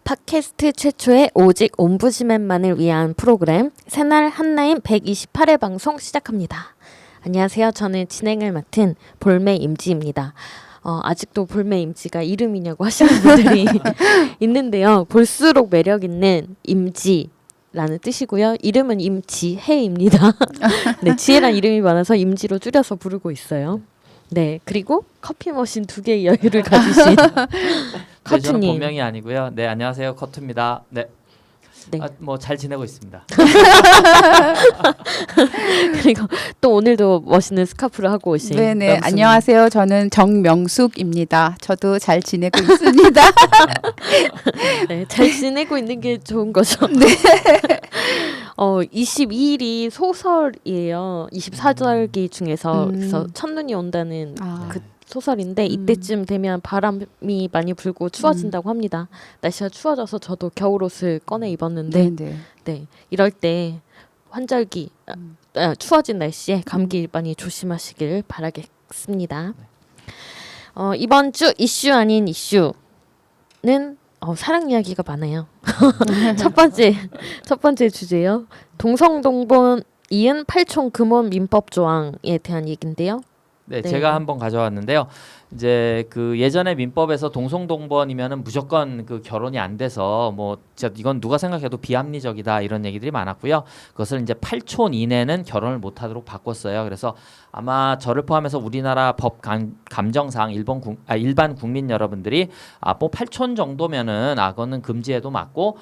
팟캐스트 최초의 오직 옴부즈맨만을 위한 프로그램 새날 한나인 128회 방송 시작합니다. 안녕하세요. 저는 진행을 맡은 볼메 임지입니다. 아직도 볼메 임지가 이름이냐고 하시는 분들이 있는데요. 볼수록 매력 있는 임지라는 뜻이고요. 이름은 임지혜입니다. 네, 지혜란 이름이 많아서 임지로 줄여서 부르고 있어요. 네, 그리고 커피 머신 2개의 여유를 가지신 네, 저는 커트님. 본명이 아니고요. 네, 안녕하세요. 커트입니다. 네. 네. 뭐 잘 지내고 있습니다. 그리고 또 오늘도 멋있는 스카프를 하고 오신 네네, 명수님. 안녕하세요. 저는 정명숙입니다. 저도 잘 지내고 있습니다. 네, 잘 지내고 있는 게 좋은 거죠. 네. 22일이 소설이에요. 24절기 중에서 그래서 첫눈이 온다는 그 소설인데 이때쯤 되면 바람이 많이 불고 추워진다고 합니다. 날씨가 추워져서 저도 겨울옷을 꺼내 입었는데 네네. 네, 이럴 때 환절기 추워진 날씨에 감기 많이 조심하시길 바라겠습니다. 이번 주 이슈 아닌 이슈는 사랑 이야기가 많아요. 첫 번째 주제요. 동성동본 이은 팔촌 금혼 민법 조항에 대한 얘기인데요. 네, 네. 제가 한번 가져왔는데요. 이제 그 예전에 민법에서 동성동본이면은 무조건 그 결혼이 안 돼서 뭐 진짜 이건 누가 생각해도 비합리적이다 이런 얘기들이 많았고요. 그것을 이제 8촌 이내는 결혼을 못 하도록 바꿨어요. 그래서 아마 저를 포함해서 우리나라 법 감정상 일반 국민 여러분들이 뭐 8촌 정도면은 그거는 금지에도 맞고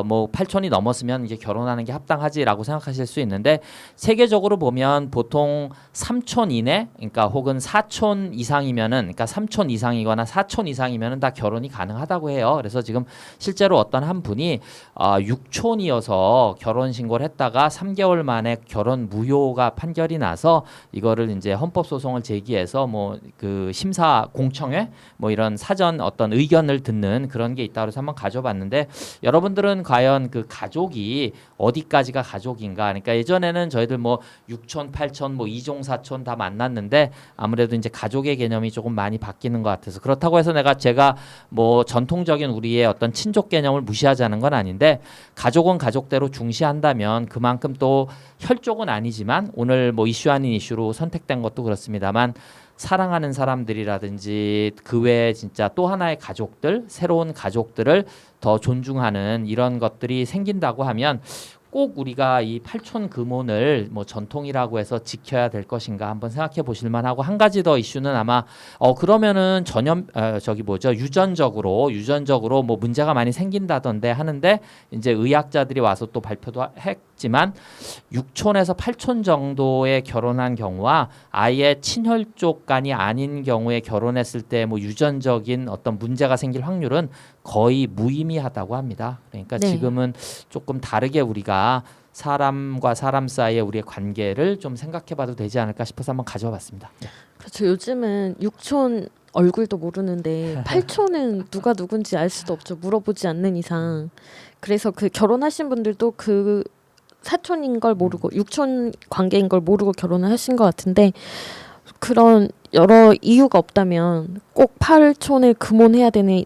뭐 8촌이 넘었으면 이제 결혼하는 게 합당하지라고 생각하실 수 있는데 세계적으로 보면 보통 3촌 이내 그러니까 혹은 4촌 이상이면은 그러니까 3촌 이상이거나 4촌 이상이면은 다 결혼이 가능하다고 해요. 그래서 지금 실제로 어떤 한 분이 6촌이어서 결혼 신고를 했다가 3개월 만에 결혼 무효가 판결이 나서 이거를 이제 헌법 소송을 제기해서 뭐 그 심사 공청회 뭐 이런 사전 어떤 의견을 듣는 그런 게 있다고 해서 한번 가져봤는데 여러분들은 과연 그 가족이 어디까지가 가족인가? 그러니까 예전에는 저희들 뭐 6촌, 8촌, 뭐 2종, 4촌 다 만났는데 아무래도 이제 가족의 개념이 조금 많이 바뀌는 것 같아서 그렇다고 해서 제가 뭐 전통적인 우리의 어떤 친족 개념을 무시하자는 건 아닌데 가족은 가족대로 중시한다면 그만큼 또 혈족은 아니지만 오늘 뭐 이슈 아닌 이슈로 선택된 것도 그렇습니다만 사랑하는 사람들이라든지 그 외에 진짜 또 하나의 가족들, 새로운 가족들을 더 존중하는 이런 것들이 생긴다고 하면 꼭 우리가 이 8촌 금혼을 뭐 전통이라고 해서 지켜야 될 것인가 한번 생각해 보실 만하고 한 가지 더 이슈는 아마 그러면은 유전적으로 뭐 문제가 많이 생긴다던데 하는데 이제 의학자들이 와서 또 발표도 했지만 6촌에서 8촌 정도의 결혼한 경우와 아예 친혈족 간이 아닌 경우에 결혼했을 때 뭐 유전적인 어떤 문제가 생길 확률은 거의 무의미하다고 합니다. 그러니까 네. 지금은 조금 다르게 우리가 사람과 사람 사이의 우리의 관계를 좀 생각해봐도 되지 않을까 싶어서 한번 가져와봤습니다. 네. 그렇죠. 요즘은 6촌 얼굴도 모르는데 8촌은 누가 누군지 알 수도 없죠. 물어보지 않는 이상. 그래서 그 결혼하신 분들도 그 4촌인 걸 모르고 6촌 관계인 걸 모르고 결혼을 하신 것 같은데 그런 여러 이유가 없다면 꼭 8촌을 금혼해야 되는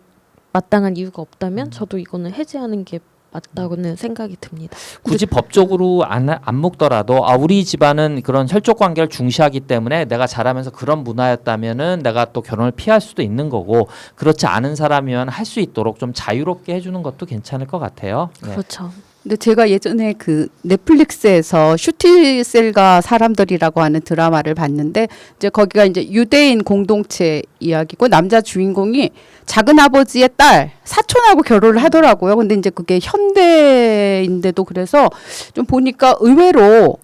마땅한 이유가 없다면 저도 이거는 해제하는 게 맞다고는 생각이 듭니다. 굳이 법적으로 안 묻더라도 우리 집안은 그런 혈족 관계를 중시하기 때문에 내가 자라면서 그런 문화였다면은 내가 또 결혼을 피할 수도 있는 거고 그렇지 않은 사람이면 할 수 있도록 좀 자유롭게 해주는 것도 괜찮을 것 같아요. 네. 그렇죠. 근데 제가 예전에 그 넷플릭스에서 슈티셀과 사람들이라고 하는 드라마를 봤는데 이제 거기가 이제 유대인 공동체 이야기고 남자 주인공이 작은 아버지의 딸 사촌하고 결혼을 하더라고요. 근데 이제 그게 현대인데도 그래서 좀 보니까 의외로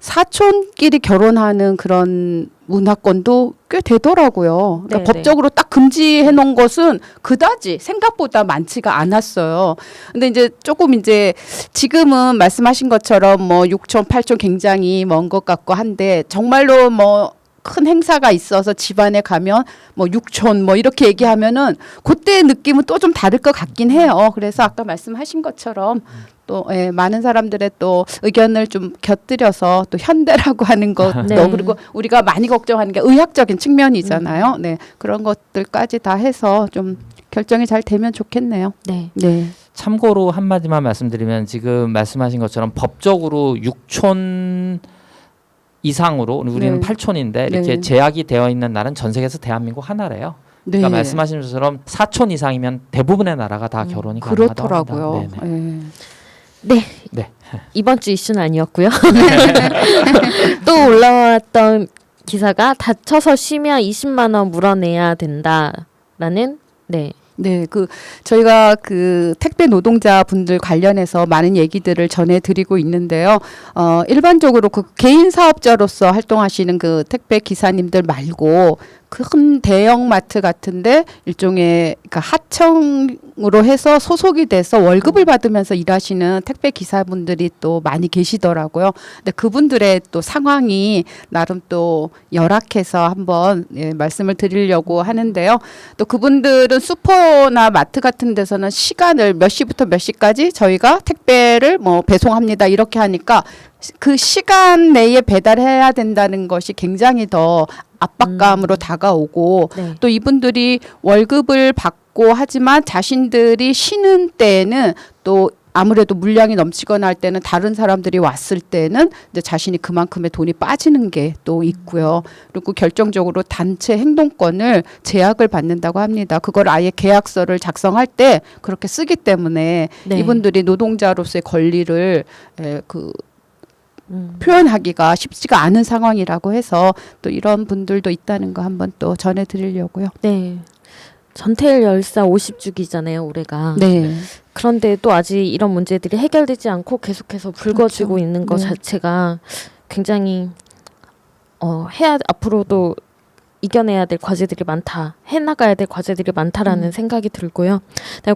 사촌끼리 결혼하는 그런 문화권도 꽤 되더라고요. 그러니까 네네. 법적으로 딱 금지해 놓은 것은 그다지 생각보다 많지가 않았어요. 근데 이제 조금 이제 지금은 말씀하신 것처럼 뭐 6촌, 8촌 굉장히 먼 것 같고 한데 정말로 뭐 큰 행사가 있어서 집안에 가면 뭐 6촌 뭐 이렇게 얘기하면은 그때의 느낌은 또 좀 다를 것 같긴 해요. 그래서 아까 말씀하신 것처럼 또 많은 사람들의 또 의견을 좀 곁들여서 또 현대라고 하는 것도 네. 그리고 우리가 많이 걱정하는 게 의학적인 측면이잖아요. 네, 그런 것들까지 다 해서 좀 결정이 잘 되면 좋겠네요. 네. 네. 참고로 한마디만 말씀드리면 지금 말씀하신 것처럼 법적으로 6촌 이상으로 우리는 네. 8촌인데 이렇게 네. 제약이 되어 있는 나라는 전 세계에서 대한민국 하나래요. 네. 그러니까 말씀하신 것처럼 4촌 이상이면 대부분의 나라가 다 결혼이 가능하다고 그렇더라고요. 합니다. 네네. 네. 네. 네. 이번 주 이슈는 아니었고요. 또 올라왔던 기사가 다쳐서 쉬면 20만 원 물어내야 된다라는 네. 네, 저희가 택배 노동자 분들 관련해서 많은 얘기들을 전해드리고 있는데요. 일반적으로 개인 사업자로서 활동하시는 택배 기사님들 말고 큰 대형 마트 같은데 일종의 하청으로 해서 소속이 돼서 월급을 받으면서 일하시는 택배 기사분들이 또 많이 계시더라고요. 근데 그분들의 또 상황이 나름 또 열악해서 한번 말씀을 드리려고 하는데요. 또 그분들은 슈퍼나 마트 같은 데서는 시간을 몇 시부터 몇 시까지 저희가 택배를 배송합니다 이렇게 하니까 그 시간 내에 배달해야 된다는 것이 굉장히 더 압박감으로 다가오고 네. 또 이분들이 월급을 받고 하지만 자신들이 쉬는 때에는 또 아무래도 물량이 넘치거나 할 때는 다른 사람들이 왔을 때는 이제 자신이 그만큼의 돈이 빠지는 게 또 있고요. 그리고 결정적으로 단체 행동권을 제약을 받는다고 합니다. 그걸 아예 계약서를 작성할 때 그렇게 쓰기 때문에 네. 이분들이 노동자로서의 권리를 표현하기가 쉽지가 않은 상황이라고 해서 또 이런 분들도 있다는 거 한번 또 전해드리려고요. 네. 전태일 열사 50주기잖아요, 올해가. 네. 그런데 또 아직 이런 문제들이 해결되지 않고 계속해서 불거지고 그렇죠. 있는 것 네. 자체가 굉장히 앞으로도 이겨내야 될 과제들이 많다, 해나가야 될 과제들이 많다라는 생각이 들고요.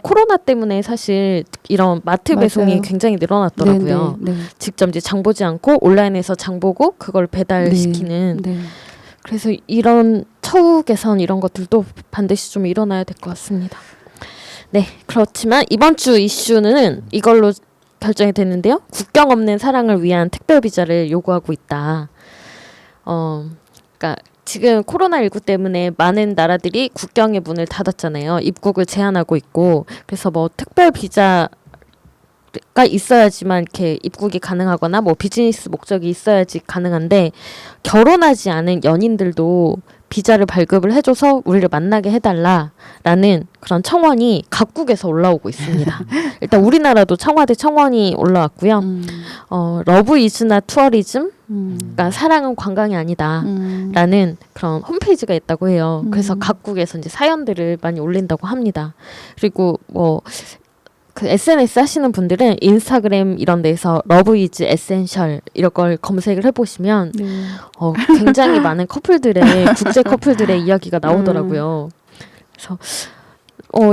코로나 때문에 사실 이런 마트 맞아요. 배송이 굉장히 늘어났더라고요. 네, 네, 직접 이제 장 보지 않고 온라인에서 장 보고 그걸 배달시키는. 네. 그래서 이런 처우 개선 이런 것들도 반드시 좀 일어나야 될 것 같습니다. 네, 그렇지만 이번 주 이슈는 이걸로 결정이 됐는데요. 국경 없는 사랑을 위한 특별 비자를 요구하고 있다. 그러니까 지금 코로나19 때문에 많은 나라들이 국경의 문을 닫았잖아요. 입국을 제한하고 있고. 그래서 특별 비자가 있어야지만 이렇게 입국이 가능하거나 비즈니스 목적이 있어야지 가능한데 결혼하지 않은 연인들도 비자를 발급을 해줘서 우리를 만나게 해달라라는 그런 청원이 각국에서 올라오고 있습니다. 일단 우리나라도 청와대 청원이 올라왔고요. 러브 이즈나 투어리즘, 그러니까 사랑은 관광이 아니다라는 그런 홈페이지가 있다고 해요. 그래서 각국에서 이제 사연들을 많이 올린다고 합니다. 그리고 SNS 하시는 분들은 인스타그램 이런 데서 러브 이즈 에센셜 이런 걸 검색을 해보시면 굉장히 많은 국제 커플들의 이야기가 나오더라고요. 그래서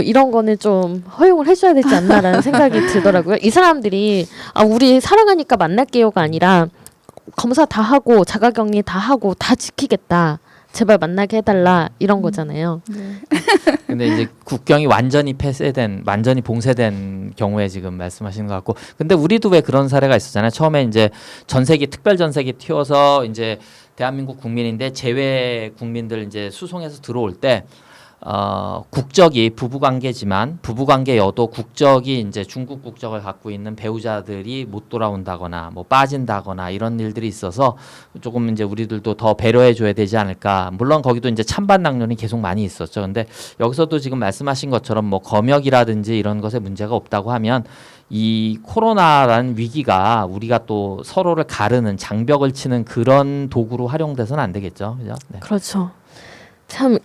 이런 거는 좀 허용을 해줘야 되지 않나라는 생각이 들더라고요. 이 사람들이 우리 사랑하니까 만날게요가 아니라 검사 다 하고 자가격리 다 하고 다 지키겠다. 제발 만나게 해달라 이런 거잖아요. 근데 이제 국경이 완전히 완전히 봉쇄된 경우에 지금 말씀하시는 것 같고, 근데 우리도 왜 그런 사례가 있었잖아요. 처음에 이제 특별 전세기 튀어서 이제 대한민국 국민인데 제외 국민들 이제 수송해서 들어올 때 국적이 부부관계여도 국적이 이제 중국 국적을 갖고 있는 배우자들이 못 돌아온다거나 빠진다거나 이런 일들이 있어서 조금 이제 우리들도 더 배려해 줘야 되지 않을까. 물론 거기도 이제 찬반 낙론이 계속 많이 있었죠. 근데 여기서도 지금 말씀하신 것처럼 검역이라든지 이런 것에 문제가 없다고 하면 이 코로나라는 위기가 우리가 또 서로를 가르는 장벽을 치는 그런 도구로 활용돼서는 안 되겠죠. 그죠? 네. 그렇죠. 참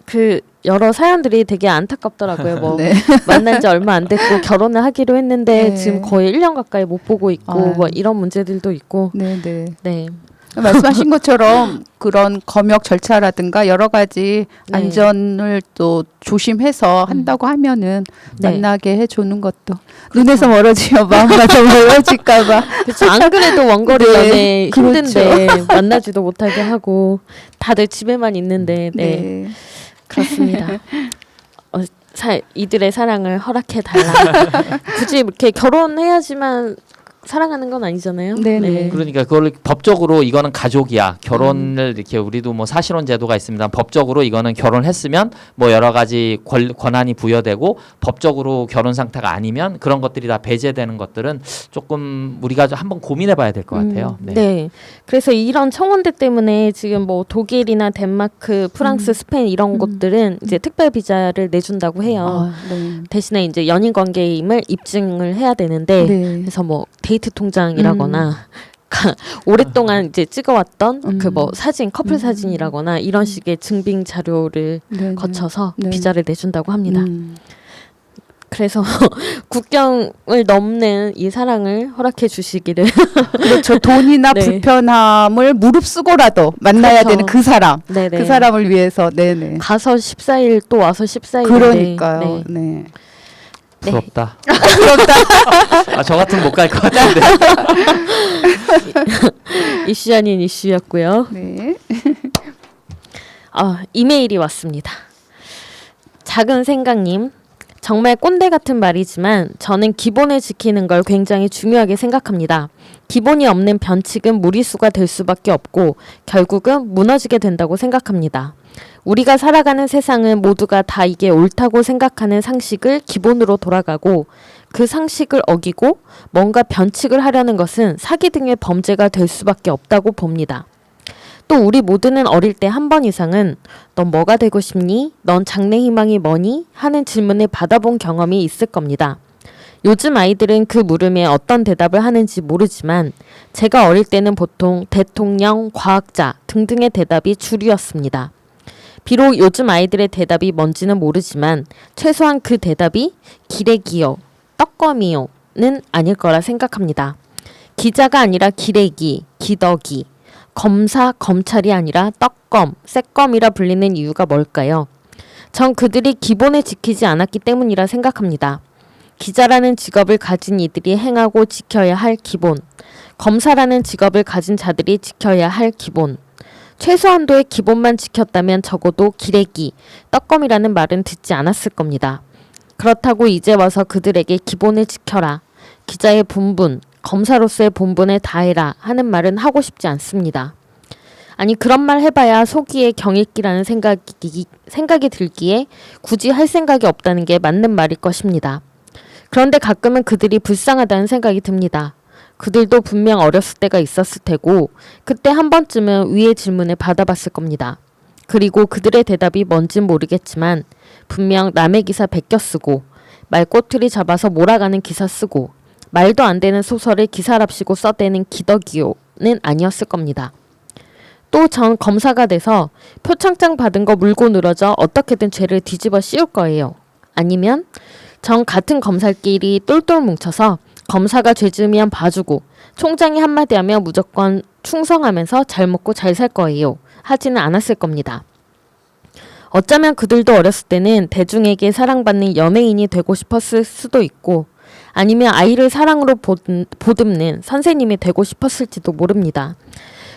여러 사연들이 되게 안타깝더라고요. 네. 만난 지 얼마 안 됐고 결혼을 하기로 했는데 네. 지금 거의 1년 가까이 못 보고 있고 이런 문제들도 있고. 네. 네. 말씀하신 것처럼 그런 검역 절차라든가 여러 가지 네. 안전을 또 조심해서 한다고 하면은 네. 만나게 해주는 것도 눈에서 멀어지면 마음과 더 멀어질까봐. 그렇죠. 안 그래도 원거리 네. 연애 힘든데 그렇죠. 만나지도 못하게 하고 다들 집에만 있는데 네. 그렇습니다. 이들의 사랑을 허락해 달라. 굳이 이렇게 결혼해야지만 사랑하는 건 아니잖아요. 네네. 그러니까 그걸 법적으로 이거는 가족이야. 결혼을 이렇게 우리도 뭐 사실혼 제도가 있습니다. 법적으로 이거는 결혼했으면 뭐 여러 가지 권한이 부여되고 법적으로 결혼 상태가 아니면 그런 것들이 다 배제되는 것들은 조금 우리가 한번 고민해 봐야 될 것 같아요. 네. 그래서 이런 청원대 때문에 지금 뭐 독일이나 덴마크, 프랑스, 스페인 이런 곳들은 이제 특별 비자를 내준다고 해요. 네. 대신에 이제 연인 관계임을 입증을 해야 되는데 네. 그래서 뭐 데이트 통장이라거나 오랫동안 이제 찍어왔던 그 뭐 사진, 커플 사진이라거나 이런 식의 증빙 자료를 네. 거쳐서 네. 비자를 내준다고 합니다. 그래서 국경을 넘는 이 사랑을 허락해 주시기를. 그렇죠. 돈이나 네. 불편함을 무릅쓰고라도 만나야 그렇죠. 되는 그 사람. 네네. 그 사람을 위해서. 네네. 가서 14일 또 와서 14일. 그러니까요. 네. 부럽다. 부럽다. 아, 저 같으면 못 갈 것 같은데. 이슈 아닌 이슈였고요. 네. 이메일이 왔습니다. 작은 생각님, 정말 꼰대 같은 말이지만 저는 기본을 지키는 걸 굉장히 중요하게 생각합니다. 기본이 없는 변칙은 무리수가 될 수밖에 없고 결국은 무너지게 된다고 생각합니다. 우리가 살아가는 세상은 모두가 다 이게 옳다고 생각하는 상식을 기본으로 돌아가고 그 상식을 어기고 뭔가 변칙을 하려는 것은 사기 등의 범죄가 될 수밖에 없다고 봅니다. 또 우리 모두는 어릴 때 한 번 이상은 넌 뭐가 되고 싶니? 넌 장래 희망이 뭐니? 하는 질문을 받아본 경험이 있을 겁니다. 요즘 아이들은 그 물음에 어떤 대답을 하는지 모르지만 제가 어릴 때는 보통 대통령, 과학자 등등의 대답이 주류였습니다. 비록 요즘 아이들의 대답이 뭔지는 모르지만 최소한 그 대답이 기레기요, 떡검이요는 아닐 거라 생각합니다. 기자가 아니라 기레기, 기덕이, 검사, 검찰이 아니라 떡검, 새검이라 불리는 이유가 뭘까요? 전 그들이 기본을 지키지 않았기 때문이라 생각합니다. 기자라는 직업을 가진 이들이 행하고 지켜야 할 기본, 검사라는 직업을 가진 자들이 지켜야 할 기본, 최소한도의 기본만 지켰다면 적어도 기레기, 떡검이라는 말은 듣지 않았을 겁니다. 그렇다고 이제 와서 그들에게 기본을 지켜라, 기자의 본분, 검사로서의 본분을 다해라 하는 말은 하고 싶지 않습니다. 아니 그런 말 해봐야 속이에 경읽기라는 생각이 들기에 굳이 할 생각이 없다는 게 맞는 말일 것입니다. 그런데 가끔은 그들이 불쌍하다는 생각이 듭니다. 그들도 분명 어렸을 때가 있었을 테고 그때 한 번쯤은 위의 질문을 받아봤을 겁니다. 그리고 그들의 대답이 뭔진 모르겠지만 분명 남의 기사 베껴 쓰고 말꼬투리 잡아서 몰아가는 기사 쓰고 말도 안 되는 소설을 기사랍시고 써대는 기덕이요는 아니었을 겁니다. 또 전 검사가 돼서 표창장 받은 거 물고 늘어져 어떻게든 죄를 뒤집어 씌울 거예요. 아니면 전 같은 검사끼리 똘똘 뭉쳐서 검사가 죄 지으면 봐주고 총장이 한마디 하면 무조건 충성하면서 잘 먹고 잘 살 거예요. 하지는 않았을 겁니다. 어쩌면 그들도 어렸을 때는 대중에게 사랑받는 연예인이 되고 싶었을 수도 있고 아니면 아이를 사랑으로 보듬는 선생님이 되고 싶었을지도 모릅니다.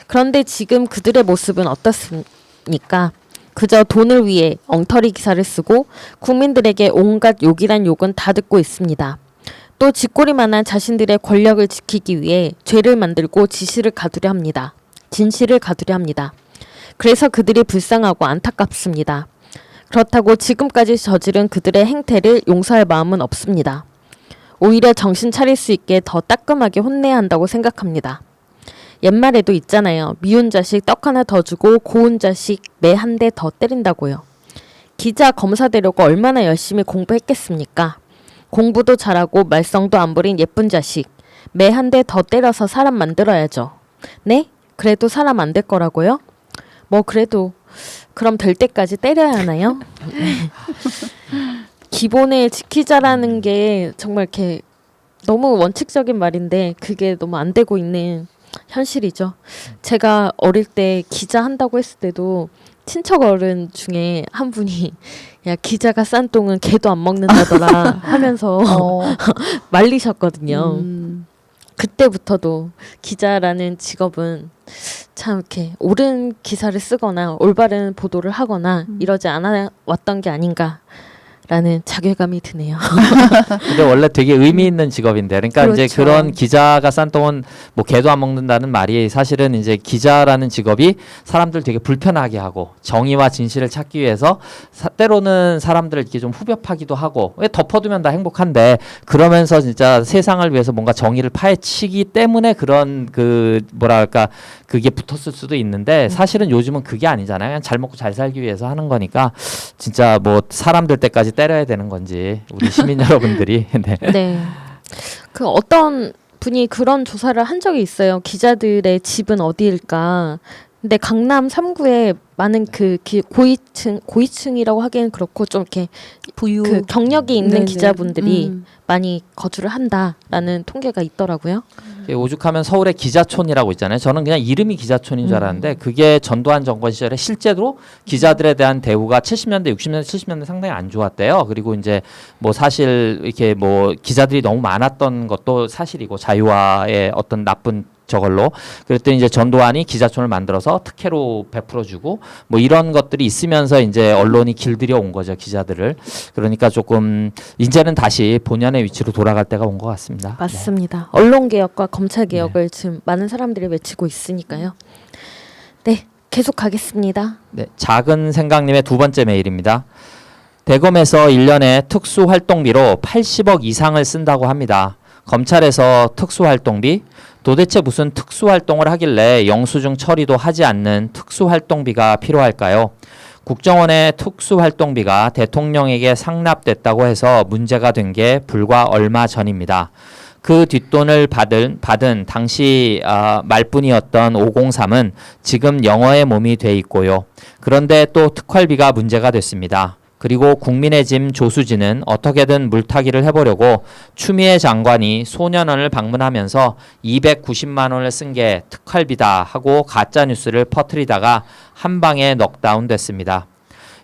그런데 지금 그들의 모습은 어떻습니까? 그저 돈을 위해 엉터리 기사를 쓰고 국민들에게 온갖 욕이란 욕은 다 듣고 있습니다. 또 쥐꼬리만한 자신들의 권력을 지키기 위해 죄를 만들고 진실을 가두려 합니다. 그래서 그들이 불쌍하고 안타깝습니다. 그렇다고 지금까지 저지른 그들의 행태를 용서할 마음은 없습니다. 오히려 정신 차릴 수 있게 더 따끔하게 혼내야 한다고 생각합니다. 옛말에도 있잖아요. 미운 자식 떡 하나 더 주고 고운 자식 매 한 대 더 때린다고요. 기자, 검사 되려고 얼마나 열심히 공부했겠습니까? 공부도 잘하고 말썽도 안 부린 예쁜 자식 매 한 대 더 때려서 사람 만들어야죠. 네? 그래도 사람 안 될 거라고요? 뭐 그래도 그럼 될 때까지 때려야 하나요? 네. 기본을 지키자라는 게 정말 이렇게 너무 원칙적인 말인데 그게 너무 안 되고 있는 현실이죠. 제가 어릴 때 기자 한다고 했을 때도 친척 어른 중에 한 분이 야 기자가 싼 똥은 개도 안 먹는다더라 하면서 말리셨거든요. 그때부터도 기자라는 직업은 참 이렇게 옳은 기사를 쓰거나 올바른 보도를 하거나 이러지 않아 왔던 게 아닌가 라는 자괴감이 드네요. 근데 원래 되게 의미 있는 직업인데, 그러니까 이제 그렇죠. 그런 기자가 싼 똥은 뭐 개도 안 먹는다는 말이 사실은 이제 기자라는 직업이 사람들 되게 불편하게 하고 정의와 진실을 찾기 위해서 때로는 사람들을 이렇게 좀 후벼파기도 하고 왜 덮어두면 다 행복한데 그러면서 진짜 세상을 위해서 뭔가 정의를 파헤치기 때문에 그런 그 뭐랄까 그게 붙었을 수도 있는데 사실은 요즘은 그게 아니잖아요. 그냥 잘 먹고 잘 살기 위해서 하는 거니까 진짜 뭐 사람들 때까지 때려야 되는 건지 우리 시민 여러분들이 네. 네. 그 어떤 분이 그런 조사를 한 적이 있어요. 기자들의 집은 어디일까? 근데 강남 3구에 많은 그 고위층이라고 하기엔 그렇고 좀 이렇게 부유 그 경력이 있는 네네. 기자분들이 많이 거주를 한다라는 통계가 있더라고요. 오죽하면 서울의 기자촌이라고 있잖아요. 저는 그냥 이름이 기자촌인 줄 알았는데 그게 전두환 정권 시절에 실제로 기자들에 대한 대우가 70년대, 60년대, 70년대 상당히 안 좋았대요. 그리고 이제 뭐 사실 이렇게 뭐 기자들이 너무 많았던 것도 사실이고 자유화의 어떤 나쁜 저걸로 그랬더니 이제 전두환이 기자촌을 만들어서 특혜로 베풀어주고 뭐 이런 것들이 있으면서 이제 언론이 길들여 온 거죠 기자들을. 그러니까 조금 이제는 다시 본연의 위치로 돌아갈 때가 온 것 같습니다. 맞습니다. 언론 개혁과 검찰 개혁을 지금 많은 사람들이 외치고 있으니까요. 네, 계속 가겠습니다. 네, 작은 생각님의 두 번째 메일입니다. 대검에서 1년에 특수활동비로 80억 이상을 쓴다고 합니다. 검찰에서 특수활동비? 도대체 무슨 특수활동을 하길래 영수증 처리도 하지 않는 특수활동비가 필요할까요? 국정원의 특수활동비가 대통령에게 상납됐다고 해서 문제가 된 게 불과 얼마 전입니다. 그 뒷돈을 받은 당시 말뿐이었던 503은 지금 영어의 몸이 돼 있고요. 그런데 또 특활비가 문제가 됐습니다. 그리고 국민의 짐 조수진은 어떻게든 물타기를 해보려고 추미애 장관이 소년원을 방문하면서 290만 원을 쓴 게 특활비다 하고 가짜뉴스를 퍼뜨리다가 한 방에 넉다운 됐습니다.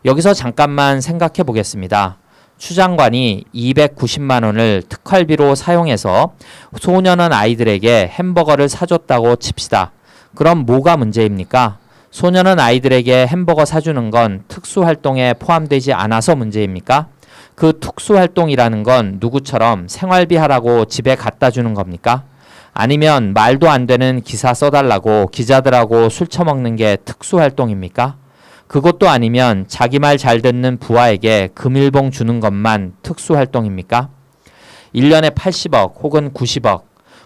여기서 잠깐만 생각해 보겠습니다. 추 장관이 290만 원을 특활비로 사용해서 소년원 아이들에게 햄버거를 사줬다고 칩시다. 그럼 뭐가 문제입니까? 소년원 아이들에게 햄버거 사주는 건 특수활동에 포함되지 않아서 문제입니까? 그 특수활동이라는 건 누구처럼 생활비 하라고 집에 갖다 주는 겁니까? 아니면 말도 안 되는 기사 써달라고 기자들하고 술 처먹는 게 특수활동입니까? 그것도 아니면 자기 말 잘 듣는 부하에게 금일봉 주는 것만 특수활동입니까? 1년에 80억 혹은 90억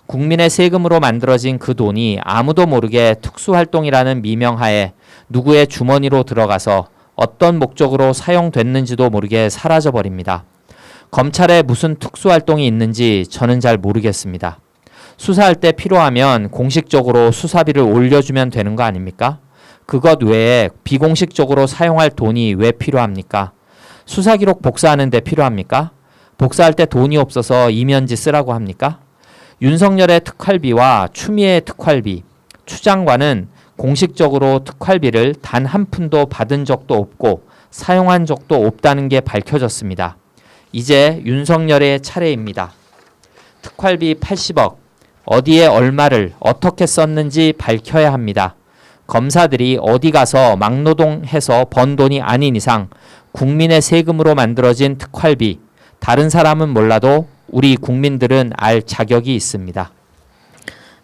국민의 세금으로 만들어진 그 돈이 아무도 모르게 특수활동이라는 미명하에 누구의 주머니로 들어가서 어떤 목적으로 사용됐는지도 모르게 사라져버립니다. 검찰에 무슨 특수활동이 있는지 저는 잘 모르겠습니다. 수사할 때 필요하면 공식적으로 수사비를 올려주면 되는 거 아닙니까? 그것 외에 비공식적으로 사용할 돈이 왜 필요합니까? 수사기록 복사하는 데 필요합니까? 복사할 때 돈이 없어서 이면지 쓰라고 합니까? 윤석열의 특활비와 추미애의 특활비, 추 장관은 공식적으로 특활비를 단 한 푼도 받은 적도 없고 사용한 적도 없다는 게 밝혀졌습니다. 이제 윤석열의 차례입니다. 특활비 80억, 어디에 얼마를 어떻게 썼는지 밝혀야 합니다. 검사들이 어디 가서 막노동해서 번 돈이 아닌 이상 국민의 세금으로 만들어진 특활비, 다른 사람은 몰라도 우리 국민들은 알 자격이 있습니다.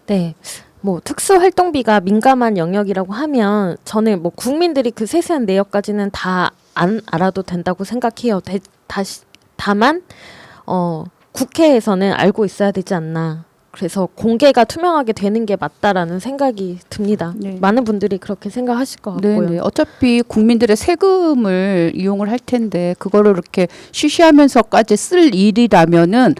네. 뭐 특수활동비가 민감한 영역이라고 하면 저는 뭐 국민들이 그 세세한 내역까지는 다 안 알아도 된다고 생각해요. 다만 국회에서는 알고 있어야 되지 않나. 그래서 공개가 투명하게 되는 게 맞다라는 생각이 듭니다. 네. 많은 분들이 그렇게 생각하실 것 같고요. 네네. 어차피 국민들의 세금을 이용을 할 텐데 그거를 이렇게 쉬쉬하면서까지 쓸 일이라면은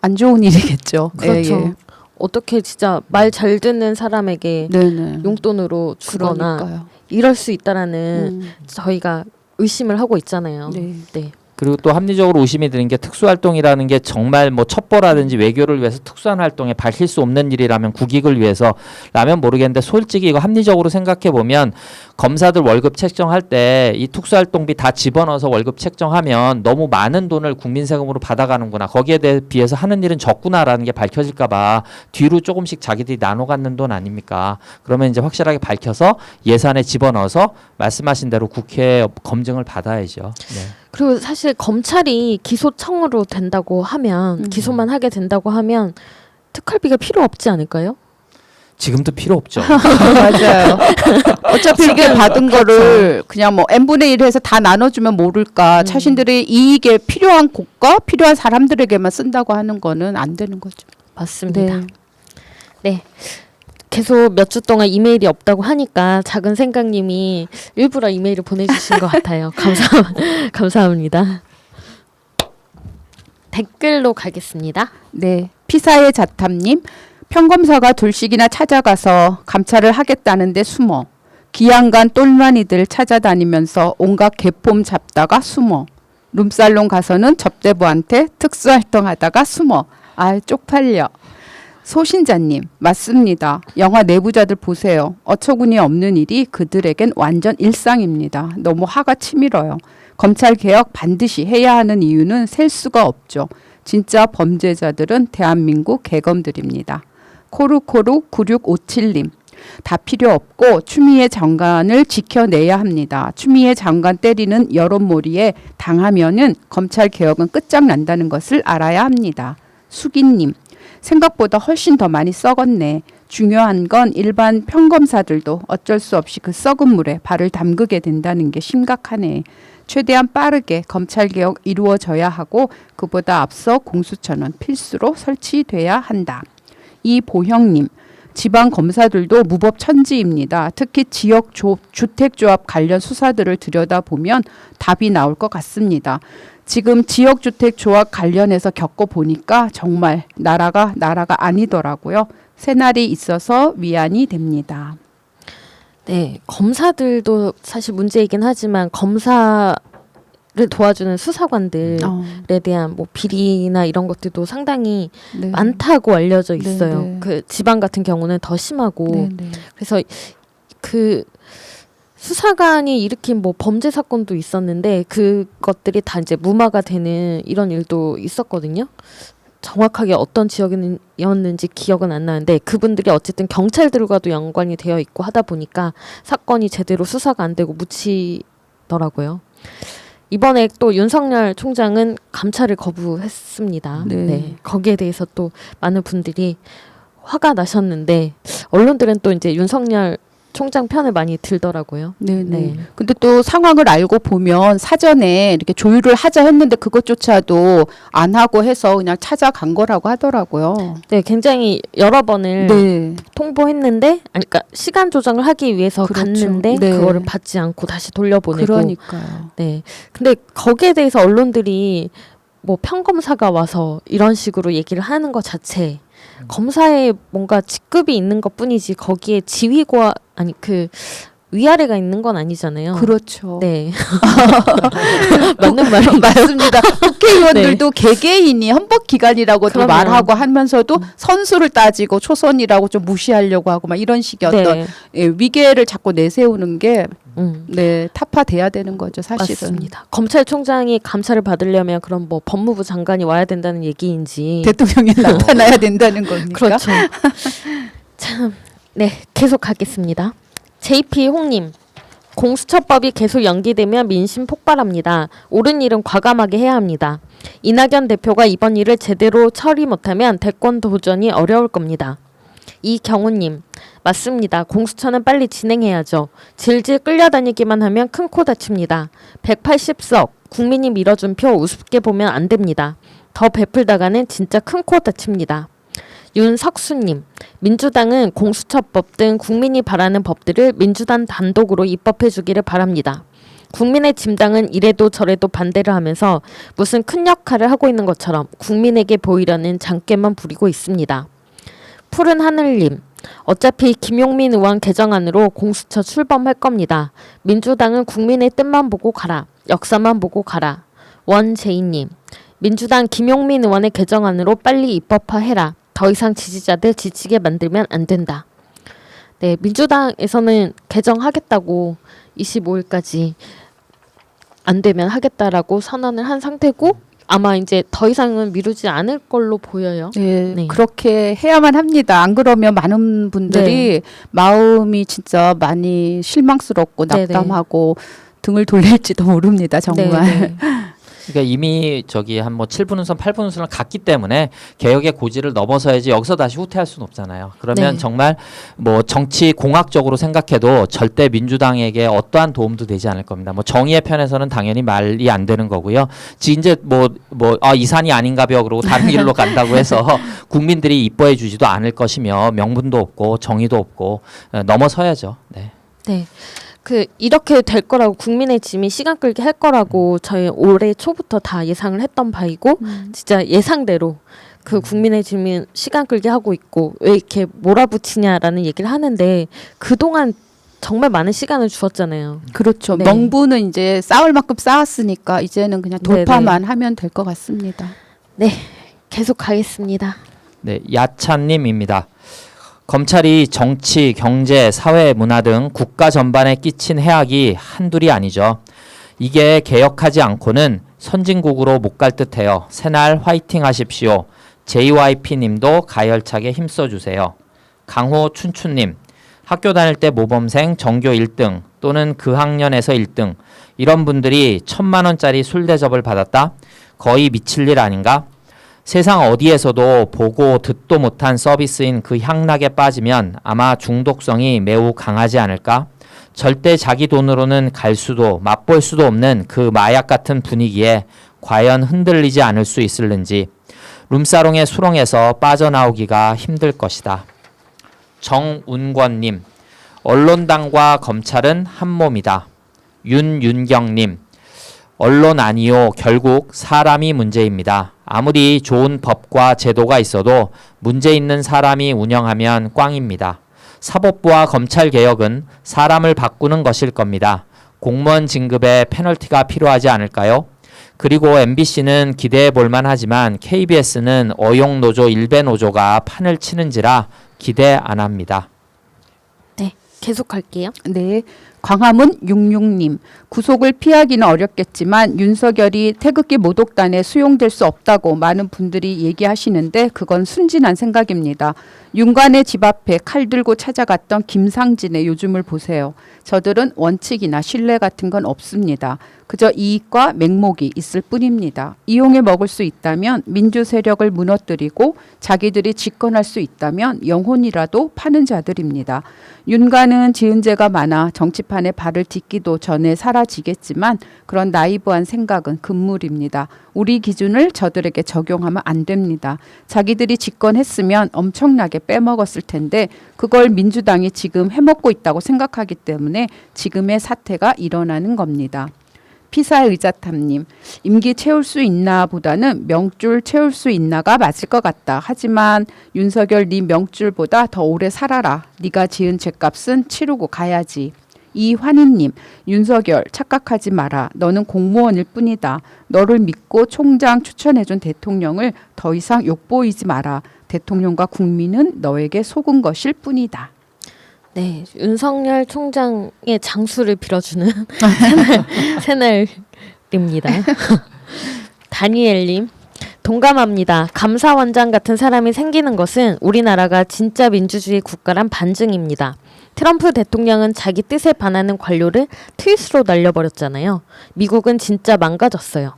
안 좋은 일이겠죠. 그렇죠. 예, 예. 어떻게 진짜 말 잘 듣는 사람에게 네네. 용돈으로 주거나 그러니까요. 이럴 수 있다라는 저희가 의심을 하고 있잖아요. 네. 네. 그리고 또 합리적으로 의심이 드는 게 특수활동이라는 게 정말 뭐 첩보라든지 외교를 위해서 특수한 활동에 밝힐 수 없는 일이라면 국익을 위해서라면 모르겠는데 솔직히 이거 합리적으로 생각해 보면 검사들 월급 책정할 때 이 특수활동비 다 집어넣어서 월급 책정하면 너무 많은 돈을 국민 세금으로 받아가는구나. 거기에 비해서 하는 일은 적구나라는 게 밝혀질까 봐 뒤로 조금씩 자기들이 나눠 갖는 돈 아닙니까? 그러면 이제 확실하게 밝혀서 예산에 집어넣어서 말씀하신 대로 국회 검증을 받아야죠. 네. 그리고 사실 검찰이 기소청으로 된다고 하면 기소만 하게 된다고 하면 특활비가 필요 없지 않을까요? 지금도 필요 없죠. 맞아요. 어차피 이렇게 받은 거를 그냥 뭐 n분의 1 해서 다 나눠주면 모를까. 자신들의 이익에 필요한 곳과 필요한 사람들에게만 쓴다고 하는 거는 안 되는 거죠. 맞습니다. 네. 계속 몇 주 동안 이메일이 없다고 하니까 작은 생각님이 일부러 이메일을 보내주신 것 같아요. 감사합니다. 댓글로 가겠습니다. 네. 피사의 자탐님. 평검사가 둘씩이나 찾아가서 감찰을 하겠다는데 숨어. 기양간 똘마니들 찾아다니면서 온갖 개폼 잡다가 숨어. 룸살롱 가서는 접대부한테 특수활동하다가 숨어. 아, 쪽팔려. 소신자님, 맞습니다. 영화 내부자들 보세요. 어처구니 없는 일이 그들에겐 완전 일상입니다. 너무 화가 치밀어요. 검찰개혁 반드시 해야 하는 이유는 셀 수가 없죠. 진짜 범죄자들은 대한민국 개검들입니다. 코루코루 9657님. 다 필요 없고 추미애 장관을 지켜내야 합니다. 추미애 장관 때리는 여론몰이에 당하면은 검찰개혁은 끝장난다는 것을 알아야 합니다. 수기님. 생각보다 훨씬 더 많이 썩었네. 중요한 건 일반 평검사들도 어쩔 수 없이 그 썩은 물에 발을 담그게 된다는 게 심각하네. 최대한 빠르게 검찰개혁 이루어져야 하고 그보다 앞서 공수처는 필수로 설치돼야 한다. 이보형님. 지방검사들도 무법천지입니다. 특히 지역 주택조합 관련 수사들을 들여다보면 답이 나올 것 같습니다. 지금 지역주택조합 관련해서 겪어보니까 정말 나라가 아니더라고요. 새날이 있어서 위안이 됩니다. 네, 검사들도 사실 문제이긴 하지만 검사를 도와주는 수사관들에 대한 뭐 비리나 이런 것들도 상당히 네. 많다고 알려져 있어요. 네. 그 지방 같은 경우는 더 심하고 그래서 그 수사관이 일으킨 뭐 범죄 사건도 있었는데 그것들이 다 이제 무마가 되는 이런 일도 있었거든요. 정확하게 어떤 지역이었는지 기억은 안 나는데 그분들이 어쨌든 경찰들과도 연관이 되어 있고 하다 보니까 사건이 제대로 수사가 안 되고 묻히더라고요. 이번에 또 윤석열 총장은 감찰을 거부했습니다. 네. 거기에 대해서 또 많은 분들이 화가 나셨는데 언론들은 또 이제 윤석열 총장 편을 많이 들더라고요. 네. 근데 또 상황을 알고 보면 사전에 이렇게 조율을 하자 했는데 그것조차도 안 하고 해서 그냥 찾아간 거라고 하더라고요. 네, 굉장히 여러 번을 통보했는데, 그러니까 시간 조정을 하기 위해서 갔는데 그거를 받지 않고 다시 돌려보내고. 그러니까요. 네, 근데 거기에 대해서 언론들이 뭐 평검사가 와서 이런 식으로 얘기를 하는 것 자체. 검사에 뭔가 직급이 있는 것뿐이지 거기에 지위과 아니 그 위아래가 있는 건 아니잖아요. 그렇죠. 네. 맞는 말인가요? 맞습니다. 국회의원들도 개개인이 헌법기관이라고도 말하고 하면서도 선수를 따지고 초선이라고 좀 무시하려고 하고 막 이런 식의 어떤 위계를 자꾸 내세우는 게 타파돼야 되는 거죠, 사실은. 맞습니다. 검찰총장이 감찰을 받으려면 그럼 뭐 법무부 장관이 와야 된다는 얘기인지 대통령이 나타나야 된다는 겁니까? 그렇죠. 참, 네, 계속 가겠습니다. JP 홍님. 공수처법이 계속 연기되면 민심 폭발합니다. 옳은 일은 과감하게 해야 합니다. 이낙연 대표가 이번 일을 제대로 처리 못하면 대권 도전이 어려울 겁니다. 이경우님. 맞습니다. 공수처는 빨리 진행해야죠. 질질 끌려다니기만 하면 큰 코 다칩니다. 180석 국민이 밀어준 표 우습게 보면 안 됩니다. 더 베풀다가는 진짜 큰 코 다칩니다. 윤석수님. 민주당은 공수처법 등 국민이 바라는 법들을 민주당 단독으로 입법해 주기를 바랍니다. 국민의 짐당은 이래도 저래도 반대를 하면서 무슨 큰 역할을 하고 있는 것처럼 국민에게 보이려는 장깨만 부리고 있습니다. 푸른 하늘님. 어차피 김용민 의원 개정안으로 공수처 출범할 겁니다. 민주당은 국민의 뜻만 보고 가라. 역사만 보고 가라. 원재희님. 민주당 김용민 의원의 개정안으로 빨리 입법화해라. 더 이상 지지자들 지치게 만들면 안 된다. 네, 민주당에서는 개정하겠다고 25일까지 안 되면 하겠다라고 선언을 한 상태고 아마 이제 더 이상은 미루지 않을 걸로 보여요. 네, 그렇게 해야만 합니다. 안 그러면 많은 분들이 마음이 진짜 많이 실망스럽고 낙담하고 등을 돌릴지도 모릅니다. 정말. 그러니까 이미 저기 한 뭐 7분운선, 8분운선을 갔기 때문에 개혁의 고지를 넘어서야지 여기서 다시 후퇴할 수는 없잖아요. 그러면 네. 정말 뭐 정치 공학적으로 생각해도 절대 민주당에게 어떠한 도움도 되지 않을 겁니다. 뭐 정의의 편에서는 당연히 말이 안 되는 거고요. 지금 이제 이 산이 아닌가벼 그러고 다른 길로 간다고 해서 국민들이 이뻐해 주지도 않을 것이며 명분도 없고 정의도 없고 넘어서야죠. 네. 네. 이렇게 될 거라고 국민의 짐이 시간 끌게 할 거라고 저희 올해 초부터 다 예상을 했던 바이고 진짜 예상대로 국민의 짐이 시간 끌게 하고 있고 왜 이렇게 몰아붙이냐라는 얘기를 하는데 그동안 정말 많은 시간을 주었잖아요. 그렇죠. 네. 명분은 이제 쌓을 만큼 쌓았으니까 이제는 그냥 돌파만 하면 될 것 같습니다. 네. 계속 가겠습니다. 네, 야찬님입니다. 검찰이 정치, 경제, 사회, 문화 등 국가 전반에 끼친 해악이 한둘이 아니죠. 이게 개혁하지 않고는 선진국으로 못 갈 듯해요. 새날 화이팅 하십시오. JYP님도 가열차게 힘써주세요. 강호 춘춘님, 학교 다닐 때 모범생 전교 1등 또는 그 학년에서 1등 이런 분들이 1,000만 원짜리 술 대접을 받았다? 거의 미칠 일 아닌가? 세상 어디에서도 보고 듣도 못한 서비스인 그 향락에 빠지면 아마 중독성이 매우 강하지 않을까? 절대 자기 돈으로는 갈 수도 맛볼 수도 없는 그 마약 같은 분위기에 과연 흔들리지 않을 수 있을는지 룸사롱의 수렁에서 빠져나오기가 힘들 것이다. 정운권님, 언론당과 검찰은 한 몸이다. 윤윤경님, 언론 아니요. 결국 사람이 문제입니다. 아무리 좋은 법과 제도가 있어도 문제 있는 사람이 운영하면 꽝입니다. 사법부와 검찰 개혁은 사람을 바꾸는 것일 겁니다. 공무원 진급에 페널티가 필요하지 않을까요? 그리고 MBC는 기대해 볼만 하지만 KBS는 어용노조 일베노조가 판을 치는지라 기대 안 합니다. 네. 계속 갈게요. 네. 광화문 66님, 구속을 피하기는 어렵겠지만 윤석열이 태극기 모독단에 수용될 수 없다고 많은 분들이 얘기하시는데 그건 순진한 생각입니다. 윤관의 집 앞에 칼 들고 찾아갔던 김상진의 요즘을 보세요. 저들은 원칙이나 신뢰 같은 건 없습니다. 그저 이익과 맹목이 있을 뿐입니다. 이용해 먹을 수 있다면 민주 세력을 무너뜨리고 자기들이 집권할 수 있다면 영혼이라도 파는 자들입니다. 윤관은 지은 죄가 많아 정치판에 발을 딛기도 전에 사라지겠지만 그런 나이브한 생각은 금물입니다. 우리 기준을 저들에게 적용하면 안 됩니다. 자기들이 집권했으면 엄청나게 빼먹었을 텐데 그걸 민주당이 지금 해먹고 있다고 생각하기 때문에 지금의 사태가 일어나는 겁니다. 피사의자탐님, 임기 채울 수 있나 보다는 명줄 채울 수 있나가 맞을 것 같다. 하지만 윤석열 네 명줄보다 더 오래 살아라. 네가 지은 죄값은 치르고 가야지. 이환희님, 윤석열 착각하지 마라. 너는 공무원일 뿐이다. 너를 믿고 총장 추천해준 대통령을 더 이상 욕보이지 마라. 대통령과 국민은 너에게 속은 것일 뿐이다. 네, 윤석열 총장의 장수를 빌어주는 새날입니다. 다니엘님, 동감합니다. 감사원장 같은 사람이 생기는 것은 우리나라가 진짜 민주주의 국가란 반증입니다. 트럼프 대통령은 자기 뜻에 반하는 관료를 트윗으로 날려버렸잖아요. 미국은 진짜 망가졌어요.